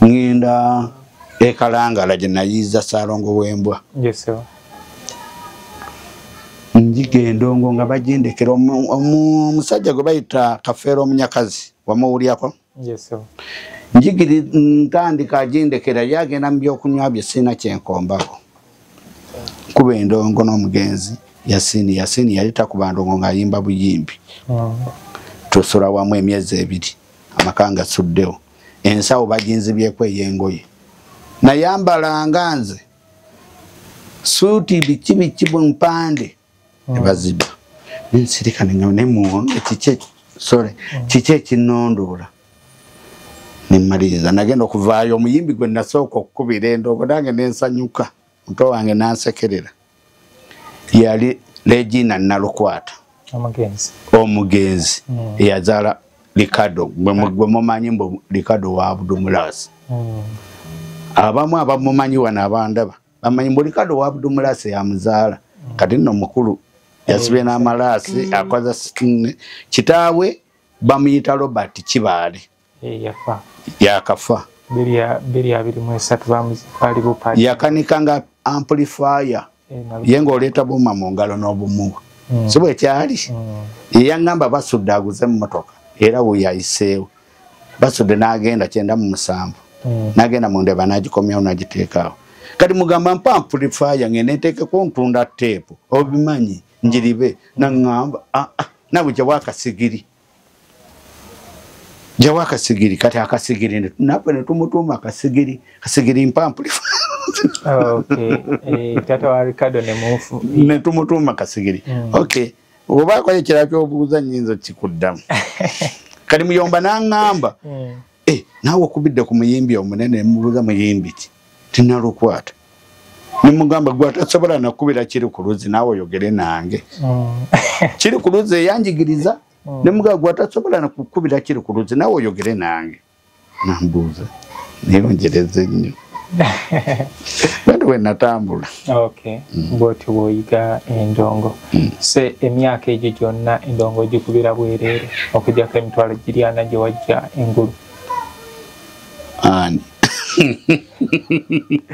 Speaker 1: ngenda ekalangala gye nayiiza Ssaalongo w'embwa njiga endongo nga bagindekera omusajja gwe bayita Kafeero Omunyakazi wamuwulyako njigiri ntandika agindekera yagenda mu byokunywa bye sina kyenkombako kuba endongo n'omugenzi Yasini yali takuba ndongo ng'ayimba buyimbi tusula wamu emyezi 2 amakanga suddewo ensawo baginzibyeko ey'engoye nayambalanga nze suuti biki mpande nebazidda nensirika nemuwonge kiki ekinnondola nemmaliriza nagenda okuvaayo omuyimbi gwe nasooka okukubira endongo nange nensanyuka muto wange nansekerera yali Regina Nalukwata omugenzi eyazaala Ricardo gwe mumanyi mbu Ricardo wa Abdumulasi abamu abamumanyi wano abandaba bamanyi mbu Ricardo wa Abdumulasi yamuzaala kati nno mukulu yasibye n'amalaasi akoza kitaawe bamuyita Robert Kibaale yakafa yakanika nga amplifier yenga oleeta buma mu ngalo n'obumuwa si bwe kyali yaŋŋamba basudde aguze mu motoka era we yayiseewo basudde n'agenda 97 n'agenda mu ndeba n'agikomyawo n'agiteekaawo kati mugamba mpa amplifier ngende nteekeko ntunda teepu obimanyi njiribe naŋŋamba nawe jawa akasigiri kati akasigiri nape netumutuuma akasigiri mpa amplifier
Speaker 2: tata wa Ricardo
Speaker 1: netumutuuma akasigiri obaako ekirala ky'obuuza nnyinza kikuddamu kati muyomba n'aŋŋamba naawe okubidde ku muyimbi omunene nemubuuza muyimbi ki Tinalukwata nemugamba gwe atasobola nakubira kiri ku luzzi naawe oyogere nange kiri ku luzzi eyanjigiriza nemugamba gwe atasobola nakukubira kiri ku luzzi naawe oyogere nange nambuuza neyongereze nnyo bado we natambula
Speaker 2: bwotyo bw'oyiga endongo se emyaka egyo gyonna endongo gikubira bwereere okugyako emitwalo 40 gye wajja engulu
Speaker 1: ani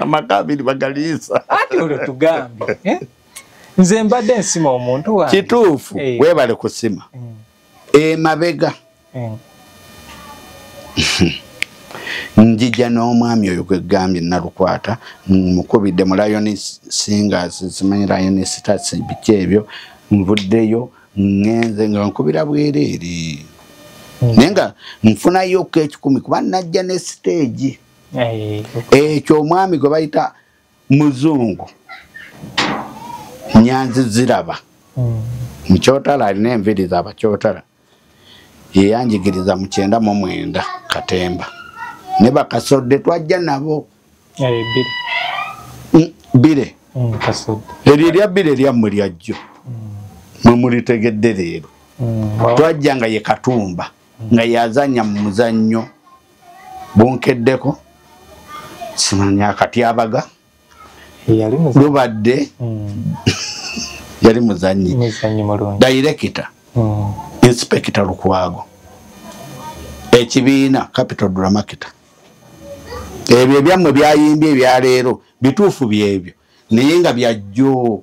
Speaker 1: amaka abiri bagaliisa
Speaker 2: ati olwo tugambe nze mbadde nsima omuntu wange
Speaker 1: kituufu weebale kusima emabega njija n'omwami oyo gwegambye Nalukwata mukubidde mu Lion Singers simanyi Lion Stars biki ebyo nvuddeyo ngenze nga nkubira bwereere naye nga nfunayo ko 10 kuba najja ne stage ekyo omwami gwe bayita Muzungu Nyanzi Ziraba Mukyotala alina enviri z'Abakyotala yeyanjigiriza mu 99 Katemba ne bakasodde twajja nabo bire eryo lya bire lyammwe lyajjo mwe mulitegedde leero twajja nga ye Katumba nga yazanya mu muzannyo bunkeddeko simanya Katyabaga lubadde yali muzannyi director Inspector Lukwago ekibiina Capital Dramatic ebyo byammwe byayimbye ebya leero bituufu byebyo naye nga byajjo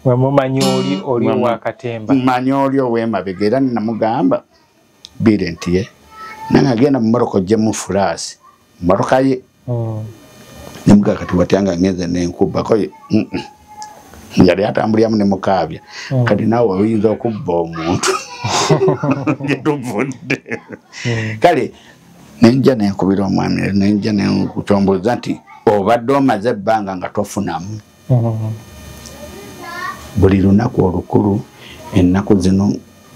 Speaker 2: mumanyi oli wa Katemba
Speaker 1: manyi oli ow'emabega era namugamba bire nti ye nange agenda mu Moroko gye mu fulaasi mmotoka ye nemuga kati watyanga ngenze nenkubako yali atambulyamu ne mukaabya kati naawe oyinza okubba omuntu getuvudde kale nenja nenkubira omwami nenja nekutomboza nti obadde omaze ebbanga nga tofunamu buli lunaku olukulu ennaku zino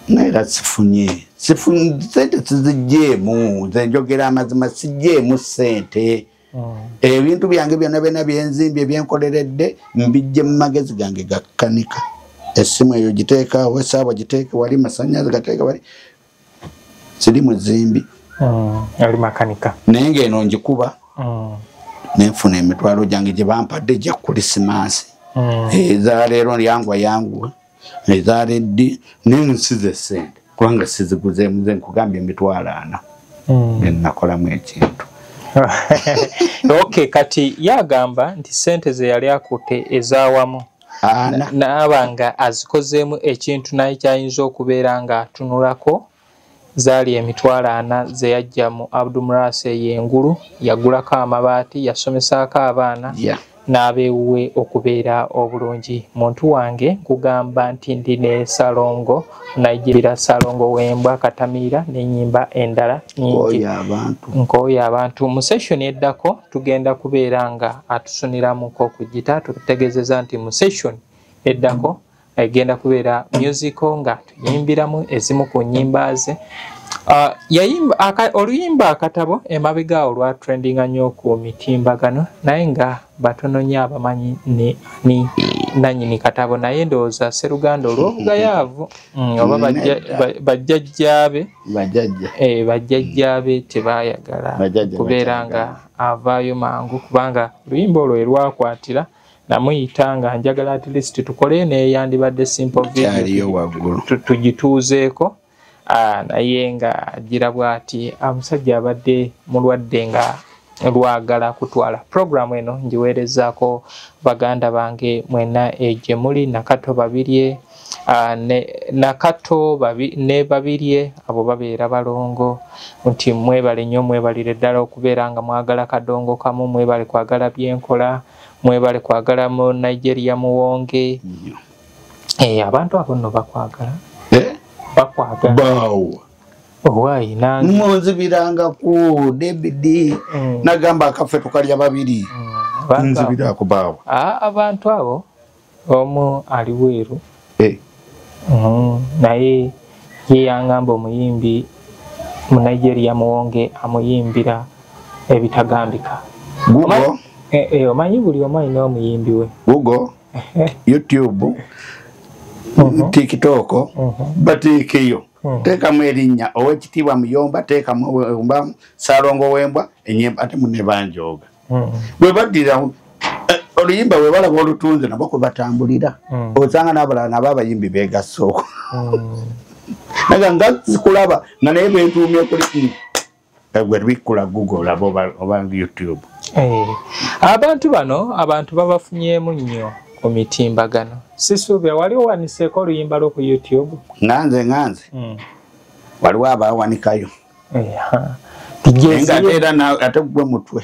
Speaker 1: naera sifunye sente sizijjeemu zenjogera amazima sijjeemu sente ebintu byange byonna byenzimbye byenkoleredde mbijje mu magezi gange gakkanika essimu eyo giteekaawo esaaba giteeke wali masanyazi gateeke wali siri muzimbi
Speaker 2: ali makanika
Speaker 1: naye ng'eno njikuba nenfuna emitwalo gyange gye bampadde gya Krisimansi eza leero yanguwa ezareddi nensize sente kubanga siziguze muze nkugambye emitwalo 4 nakolamu ekintu.
Speaker 2: Okay, kati yagamba nti sente ze yali akutte ezaawamu n'abanga azikozeemu ekintu naye kyayinza okubeera nga atunulako zaali emitwalo 4 ze yajja mu Abdulmurase Yengulu, yagulako amabaati, yasomesaako abaana n'abeewuwe okubeera obulungi. Muntu wange nkugamba nti ndi ne Salongo Nigeria, Salongo Wembwa Katamiira n'ennyimba endala nyingi. Nkooye abantu mu session eddako tugenda kubeera nga atusuniramuko ku gita. Tutegeezeza nti mu session eddako egenda kubeera musical nga tuyimbiramu ezimu ku nnyimba ze. Yayimba oluyimba akatabo emabega olwa trendinga nnyo ku mitimbagano naye nga batono nnyo abamanyi ni nanyini katabo naye ndowooza Sseruganda olw'obugayaavu oba bajjajjaabe tebaayagala kubeera nga avaayo mangu kubanga oluyimba olwo lwakwatira namuyita nga njagala at least tukole neyandibadde simple video tugituuzeeko. Naye nga agira bw'ati omusajja abadde mulwadde nga lwagala kutwala programu eno ngiweerezaako baganda bange mwena gye muli Nakato Babirye ne Babirye abo babeera balongo nti mwebale nnyo mwebalire ddala okubeera nga mwagala kadongo kamu, mwebale kwagala byenkola, mwebale kwagala mu Nigeria Muwonge. Abantu abo nno bakwagala
Speaker 1: bawo
Speaker 2: owaayi nange
Speaker 1: munzibiranga ku David nagamba akafe tukalya babiri nzibirako bawo
Speaker 2: abantu abo omu ali weeru naye yeyangamba omuyimbi mu Nigeria Muwonge amuyimbira ebitagambika.
Speaker 1: Google
Speaker 2: omanyi buli omu alina omuyimbi we.
Speaker 1: Google YouTube TikTok bateekeyo teekamu erinnya Oweekitiibwa Muyomba, teekamu Wembwa Salongo Wembwa ennyimba ate munne banjooga bwe baddira oluyimba bwe balaba olutunze nabo kwe batambulira osanga n'abalala nabo abayimbi beegasso naga nga zikulaba nga naye bentuumye kuli gwe bikula Google oba YouTube.
Speaker 2: Abantu bano abantu babafunyeemu nnyo ku mitimbagano. Sisuubira wali owaniseeko oluyimba lwo ku YouTube?
Speaker 1: Nganze waliwo abaawanikayo nga era ate gwe mutwe.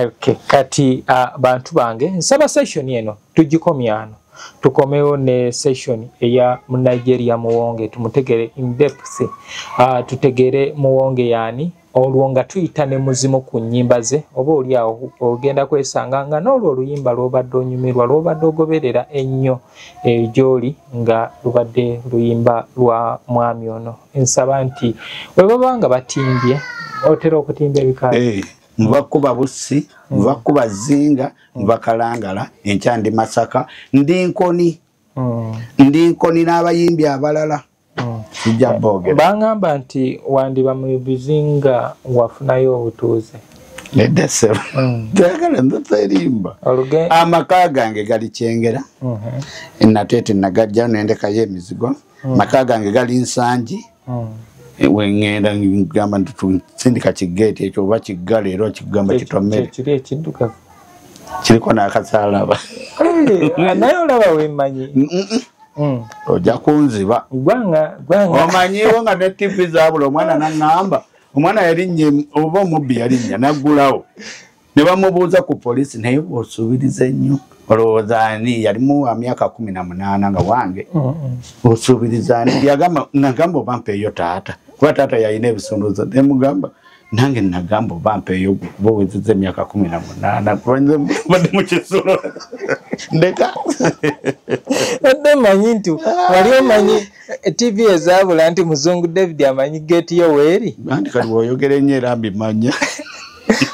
Speaker 2: Okay, kati bantu bange nsaba session eno tugikomyano tukomewo ne session eya mu Nigeria Muwonge tumutegere in depth tutegere Muwonge yani olwo nga tuyita ne muzimu ku nnyimba ze oba oli awo ogenda kwesanga nga n'olwo oluyimba lw'obadde onyumirwa lw'obadde ogoberera ennyo gy'oli nga lubadde luyimba lwa mwami ono. Nsaba nti bwe baba nga batimbye otera okutimba ebikaali
Speaker 1: Nvakuba Bussi, nvakuba Zinga, nvakalangala, enkyandi Masaka, ndi nkoni n'abayimbi abalala. Sijja boogera.
Speaker 2: Bangamba nti wandiba mu Bizinga wafunayo obutuuze.
Speaker 1: Nedeseba. Njagala ndoterimba. Amaka gange gali Kyengera. Nateete nagajja nendekayo emizigo. Maka gange gali Nsangi. Wengenda ngamba ntusindika kigeti ekyo oba kiggala era kigamba kitomere
Speaker 2: kiri ekidduka
Speaker 1: kiriko n'akasalaba
Speaker 2: naye olaba wemanyi
Speaker 1: ojja kunziba
Speaker 2: gwanga
Speaker 1: omanyiwo nga ne TV zaabula omwana nangamba omwana yalinnya oba omubbi yalinnya naggulawo ne bamubuuza ku poliisi naye osuubiriza ennyo olowooza ani yalimu wa myaka 18 nga wange osuubiriza ani nagamba obampeeyo taata kuba taata yalina ebisunduzo nemugamba nange nagamba obampeeyo bowezeza emyaka 18 badde mu kisulo ndeka
Speaker 2: adde manyi nti wali omanyi TV ezaabula nti Muzungu David amanyi geeti yoweeri
Speaker 1: anti kati bw'oyogera ennyo era mbimanya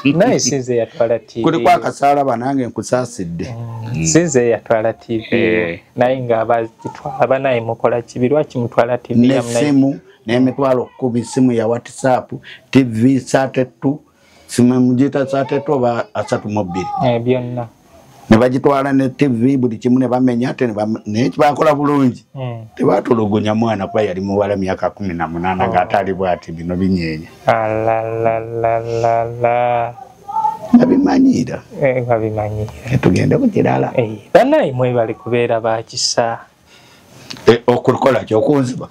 Speaker 2: naye sinze yatwala TV
Speaker 1: kuliko akasalaba nange nkusaasidde
Speaker 2: sinze yatwala TV naye nga abagitwala naye mukola kibi lwaki mutwala TV
Speaker 1: nesimu n'emitwalo 10 simu ya WhatsApp TV 32 simu mugita 32 oba 32
Speaker 2: byonna
Speaker 1: ne bagitwala ne TV buli kimu ne bamenya ate ne bakola bulungi tebatulugunya mwana kwa yali muwala myaka 18 ng'atali bwati bino binyenye nabimanyira
Speaker 2: babimanyira
Speaker 1: tugende ku kirala
Speaker 2: banayi mwe bali kubeera bakisa
Speaker 1: okukola kyokunziba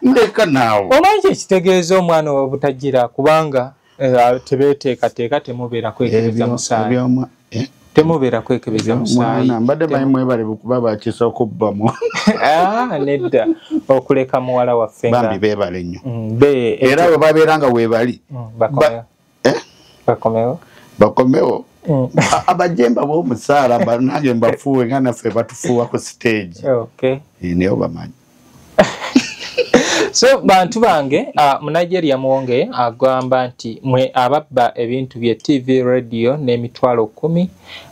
Speaker 1: ndeka naawe
Speaker 2: omanyi ekitegeeza omwana obutagira kubanga tebeteekateeka temubeera kwekebeza musaayi temubeera kwekebeza musaayi
Speaker 1: mbadde baimwe bali kuba bakisa okubbamu
Speaker 2: nedda okuleka muwala waffe
Speaker 1: bambi beebale nnyo era bwe babeera nga weebali bakomewo abajemba b'omusaala banange mbafuuwe nga naffe batufuuwa ku stage naye bamanyi
Speaker 2: so bantu bange mu Nigeria muwonge agamba nti mwe ababba ebintu bye TV radio n'emitwalo 10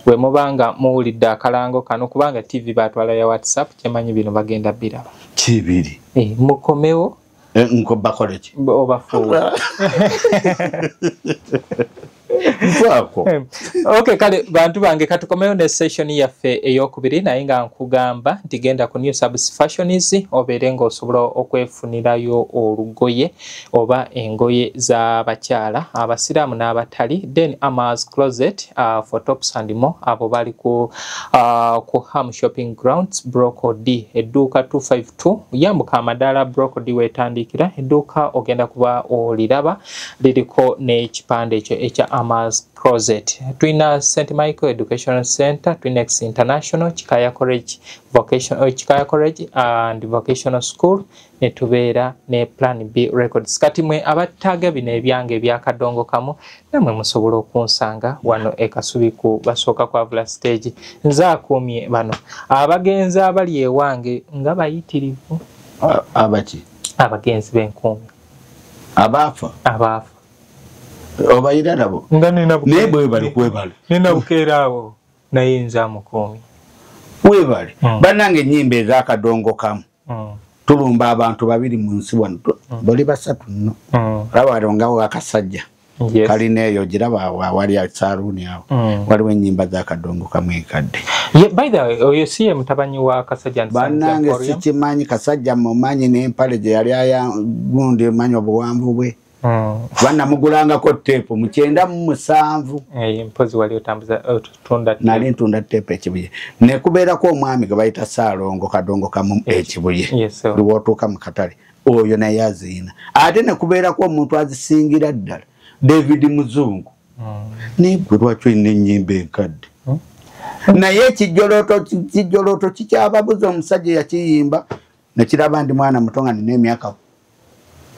Speaker 2: bwe mubanga muwulidde akalango kano kubanga TV batwala ya WhatsApp kyemanyi bino bagenda biraba
Speaker 1: kibiri
Speaker 2: mukomewo
Speaker 1: nko bakole ki
Speaker 2: obafuuwe Okay, kale bantu bange katukomeyo ne session yaffe eyokubiri naye nga nkugamba nti genda ku New Subs Fashions obeere ng'osobola okwefunirayo olugoye oba engoye z'abakyala abasiraamu n'abatali then Amaz Closet for tops and more abo bali ku Ham Shopping Grounds Broco D edduuka 252 yambuka amadaala Broco D wetandikira edduuka ogenda kuba oliraba liriko n'ekipande ekyo ekya Amaz Closet. Twina St. Michael Educational Center, Twinex International, Chikaya College and Vocational School, netubeera ne Plan B Records. Kati mwe abattaga bino ebyange ebyakadongo kamu namwe musobola okunsanga wano ekasubi ku basooka kwavula stage. Nze akumye bano abagenzi abali ewange nga bayitirivu
Speaker 1: abaki
Speaker 2: abagenzi b'enkuumi
Speaker 1: abafa obayira nabo naye bwe bali kwebale
Speaker 2: nina bukeeraawo naye nze amukuumi
Speaker 1: webale bannange ennyimba ez'akadongo kamu tulumba abantu babiri mu nsi wano bali basatu nno laba alongawo akasajja kalina eyo giraba wali saluuni awo waliwo ennyimba z'akadongo kamu enkadde
Speaker 2: by the way oyo si ye mutabani wa Kasajja
Speaker 1: bannange sikimanyi Kasajja mumanyi n'empale gye yali ayagundi emanyi obuwanvu bwe bana mugulangako teepu mu 97
Speaker 2: mpozi wali otambuza tunda
Speaker 1: nali ntunda teepu ekibuye ne kubeerako omwami gwe bayita Saalongo kadongo kamu ekibuye liwotuuka mu katale oyo naye aziina ate ne kubeerako omuntu azisingira ddala David Muzungu naye gwe lwaki olina ennyimba enkadde naye kijjolooto kikyababuza omusajja yakiyimba ne kiraba ndi mwana muto nga nina emyaka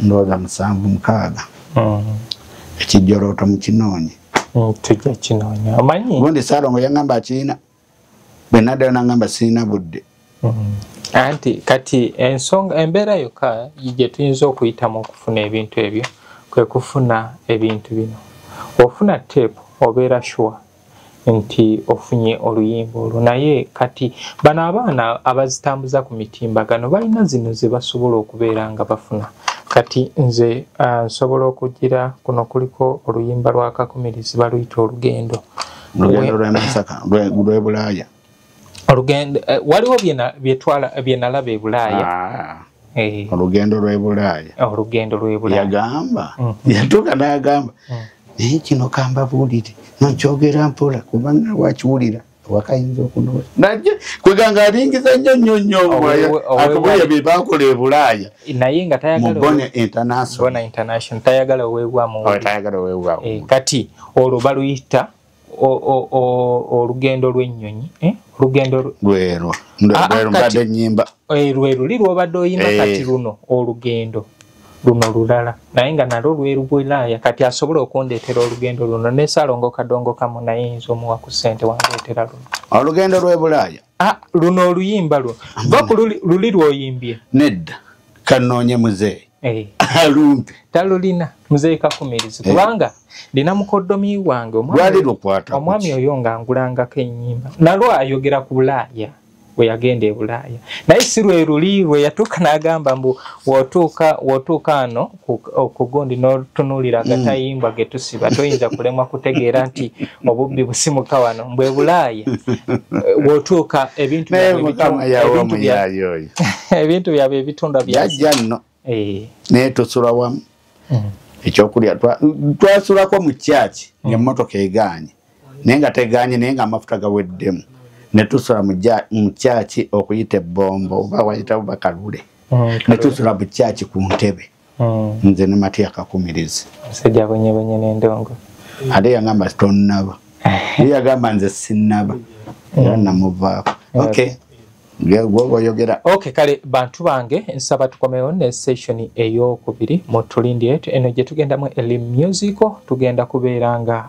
Speaker 1: ndoza 7-6 ekijjolooto mu kinoonye
Speaker 2: tujja kinoonya omanyi
Speaker 1: gundi Saalongo yangamba akiina bwe naddayo nangamba sirina budde
Speaker 2: anti kati ensonga embeera yokka gye tuyinza okuyitamu okufuna ebintu ebyo kwe kufuna ebintu bino ofuna teepu obeera sure nti ofunye oluyimba olwo naye kati bano abaana abazitambuza ku mitimbagano balina zino ze basobola okubeera nga bafuna kati nze nsobola okugira kuno kuliko oluyimba lwa Kakumirizi baluyita olugendo
Speaker 1: lw'Emasaka lw'e
Speaker 2: olugendo waliwo bye nalaba e Bulaaya
Speaker 1: olugendo lw'e Bulaaya yagamba yatuuka n'agamba naye kino kambabuulire nokyogera mpola kubanga wakiwulira wakayinza okunola najje kweganga alingiza nnyo nnyo akubuya bye bakola e Bulaaya
Speaker 2: naye nga tayagala
Speaker 1: Bona International
Speaker 2: tayagala weewaamu kati olwo baluyita olugendo lw'ennyonyi olugendo
Speaker 1: lwero mbadde ennyimba
Speaker 2: lwe luli lw'obadde oyimba kati luno olugendo luno lulala naye nga nalwo lweru Bulaaya kati asobola okundeetera olugendo luno ne Saalongo kadongo kamu naye yinza omuwa ku ssente wandeetera luno
Speaker 1: olugendo lw'e Bulaaya
Speaker 2: luno oluyimba lwo vaku luli lw'oyimbye
Speaker 1: nedda kanoonye muzeeyi alumpe
Speaker 2: talulina muzeeyi Kakumirizi kubanga lina mukoddomi wange omwami oyo nga angulangako ennyimba nalwo ayogera ku Bulaaya we yagenda e Bulaaya naye si lwe luli lwe yatuuka n'agamba mbu wootuuka ano ku gundi n'otunuulira agatayimbwa ge tusiba toyinza kulemwa kutegeera nti obubbi busimuka wano mbwe Bulaaya wootuuka ebintu byabwe ebitunda
Speaker 1: byajja nno naye tusula wamu ekyokulya twasulako mu kyaki ng'emmotoka egaanye naye nga tegaanye naye ng'amafuta gaweddemu ne tusula mu kyaki okuyita ebbombo oba wayita bakalule ne tusula mu kyaki ku ntebe nze ne Matiya Kakumirizi
Speaker 2: musajja bonyebonye n'endongo
Speaker 1: ate yagamba tonnaba ye yagamba nze sinnaba era namuvaako okay
Speaker 2: Okay, kale bantu bange nsaba tukomewo ne session ey'okubiri mu tulindire eno gye tugendamu Elim Musical tugenda kubeeranga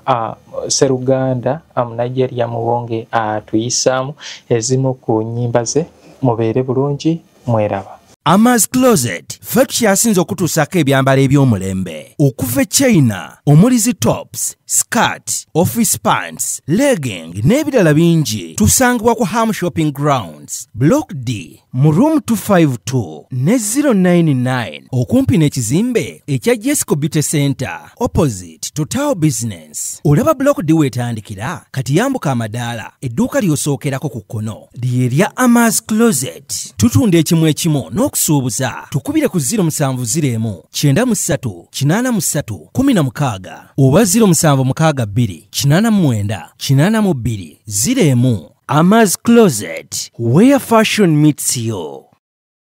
Speaker 2: Seruganda Nigeria Muwonge atuyisaamu ezimu ku nnyimba ze mubeere bulungi mweraba.
Speaker 3: Amaz Closet, ffe tukyasinza okutuusako ebyambalo eby'omulembe. Okuva e China, omulizi tops, skirt, office pants, legging n'ebirala bingi tusangibwa ku Ham Shopping Grounds, Block D, mu room 252 ne 099 okumpi n'ekizimbe ekya Jesco Beauty Center, opposite Total Business. Olaba Block D wetandikira, kati yambuka amadaala, edduuka ly'osookerako ku kkono, ly'erya Amaz Closet. Tutunda ekimu ekimu n'okusuubuza, tukubire ku 0701 93 83 16 oba 0762 89 82 01. Amaz Closet, where fashion meets you.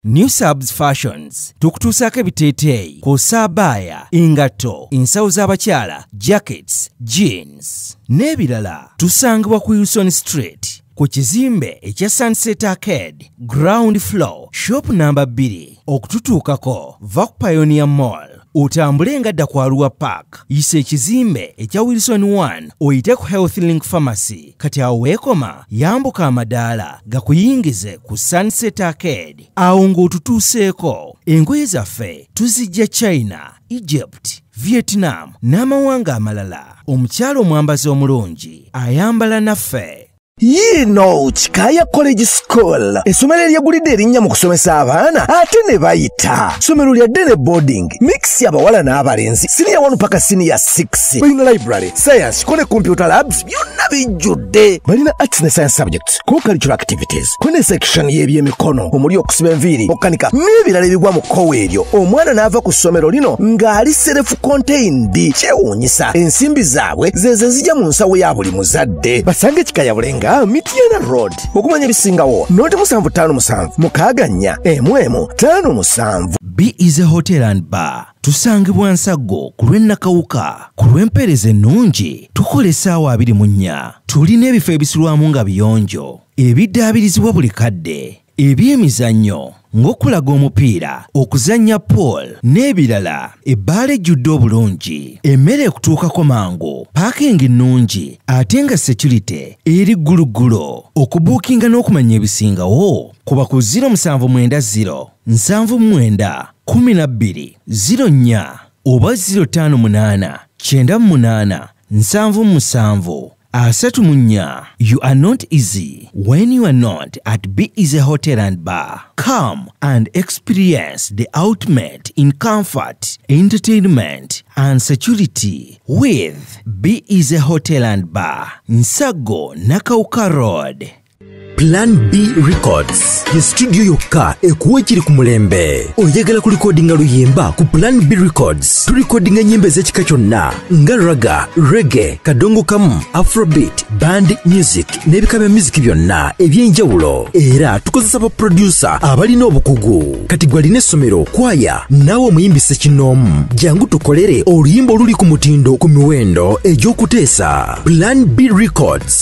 Speaker 3: New Subs Fashions tukutuusako ebiteeteeyi kosabaya engato ensawo z'abakyala jackets jeans n'ebirala tusangibwa ku Wilson Street ku kizimbe ekya Sunset Arcade ground floor shop number 2 okututuukako va ku Pioneer Mall otambule ngadda ku Arua Park yise ekizimbe ekya Wilson 1 oyite ku Health Link Pharmacy kati awo weekoma yambuka amadaala gakuyingize ku Sunset Arcade awo ng'otutuuseeko engoye zaffe tuzijja China, Egypt, Vietnam n'amawanga amalala. Omukyala omwambazi omulungi ayambala naffe.
Speaker 4: Yino Chikaya College School essomero eryegulidde erinnya mu kusomesa abaana ate ne bayita ssomero lya Dene Boarding mix y'abawala n'abalenzi senior 1 paka senior 6 balina library science ko ne computer labs byonna bijjudde balina arts ne science subjects co-curricular activities ko ne section y'ebyemikono omuli okusiba enviiri okukanika n'ebirala ebigwa mu kkowe eryo omwana n'ava ku ssomero lino ng'ali self contained kyewuunyisa ensimbi zaabwe ze zijja mu nsawo ya buli muzadde basange Chikaya Bulenga Mitiana Road okumanya bisingawo noti 757 mukaganya emwemu 57.
Speaker 3: B is a hotel and bar. Tusangibwa Nsago ku lw'Ennakawuka ku lw'empeereza ennungi tukola essaawa 24. Tulina ebifo ebisulwamu nga biyonjo ebiddaabirizibwa buli kadde ebyemizannyo ng'okulaga omupiira okuzannya pool n'ebirala ebbaala ejjudde obulungi emmere ekutuukako mangu paakingi nnungi ate nga security eri gguluggulo okubuukinga n'okumanya ebisingawo kuba ku 0790 79 12 04 oba 058 98 77 Asatumunya, you are not easy when you are not at B is a hotel and bar. Come and experience the ultimate in comfort, entertainment, and security with B is a hotel and bar. Nsago Nakauka Road.
Speaker 4: Plan B Records ye studio yokka ekuwa ekiri ku mulembe. Oyagala ku recordinga luyimba ku Plan B Records tulikodinga nyimbe z'ekika kyonna nga raga, reggae, kadongo kamu, afrobeat, band music n'ebika bya music byonna eby'enjawulo era tukozesa ba producer abalina obukugu. Kati gwalina essomero kwaya naawe omuyimbise kinoomu jangu tukolere oluyimba oluli ku mutindo ku miwendo egy'okuteesa. Plan B Records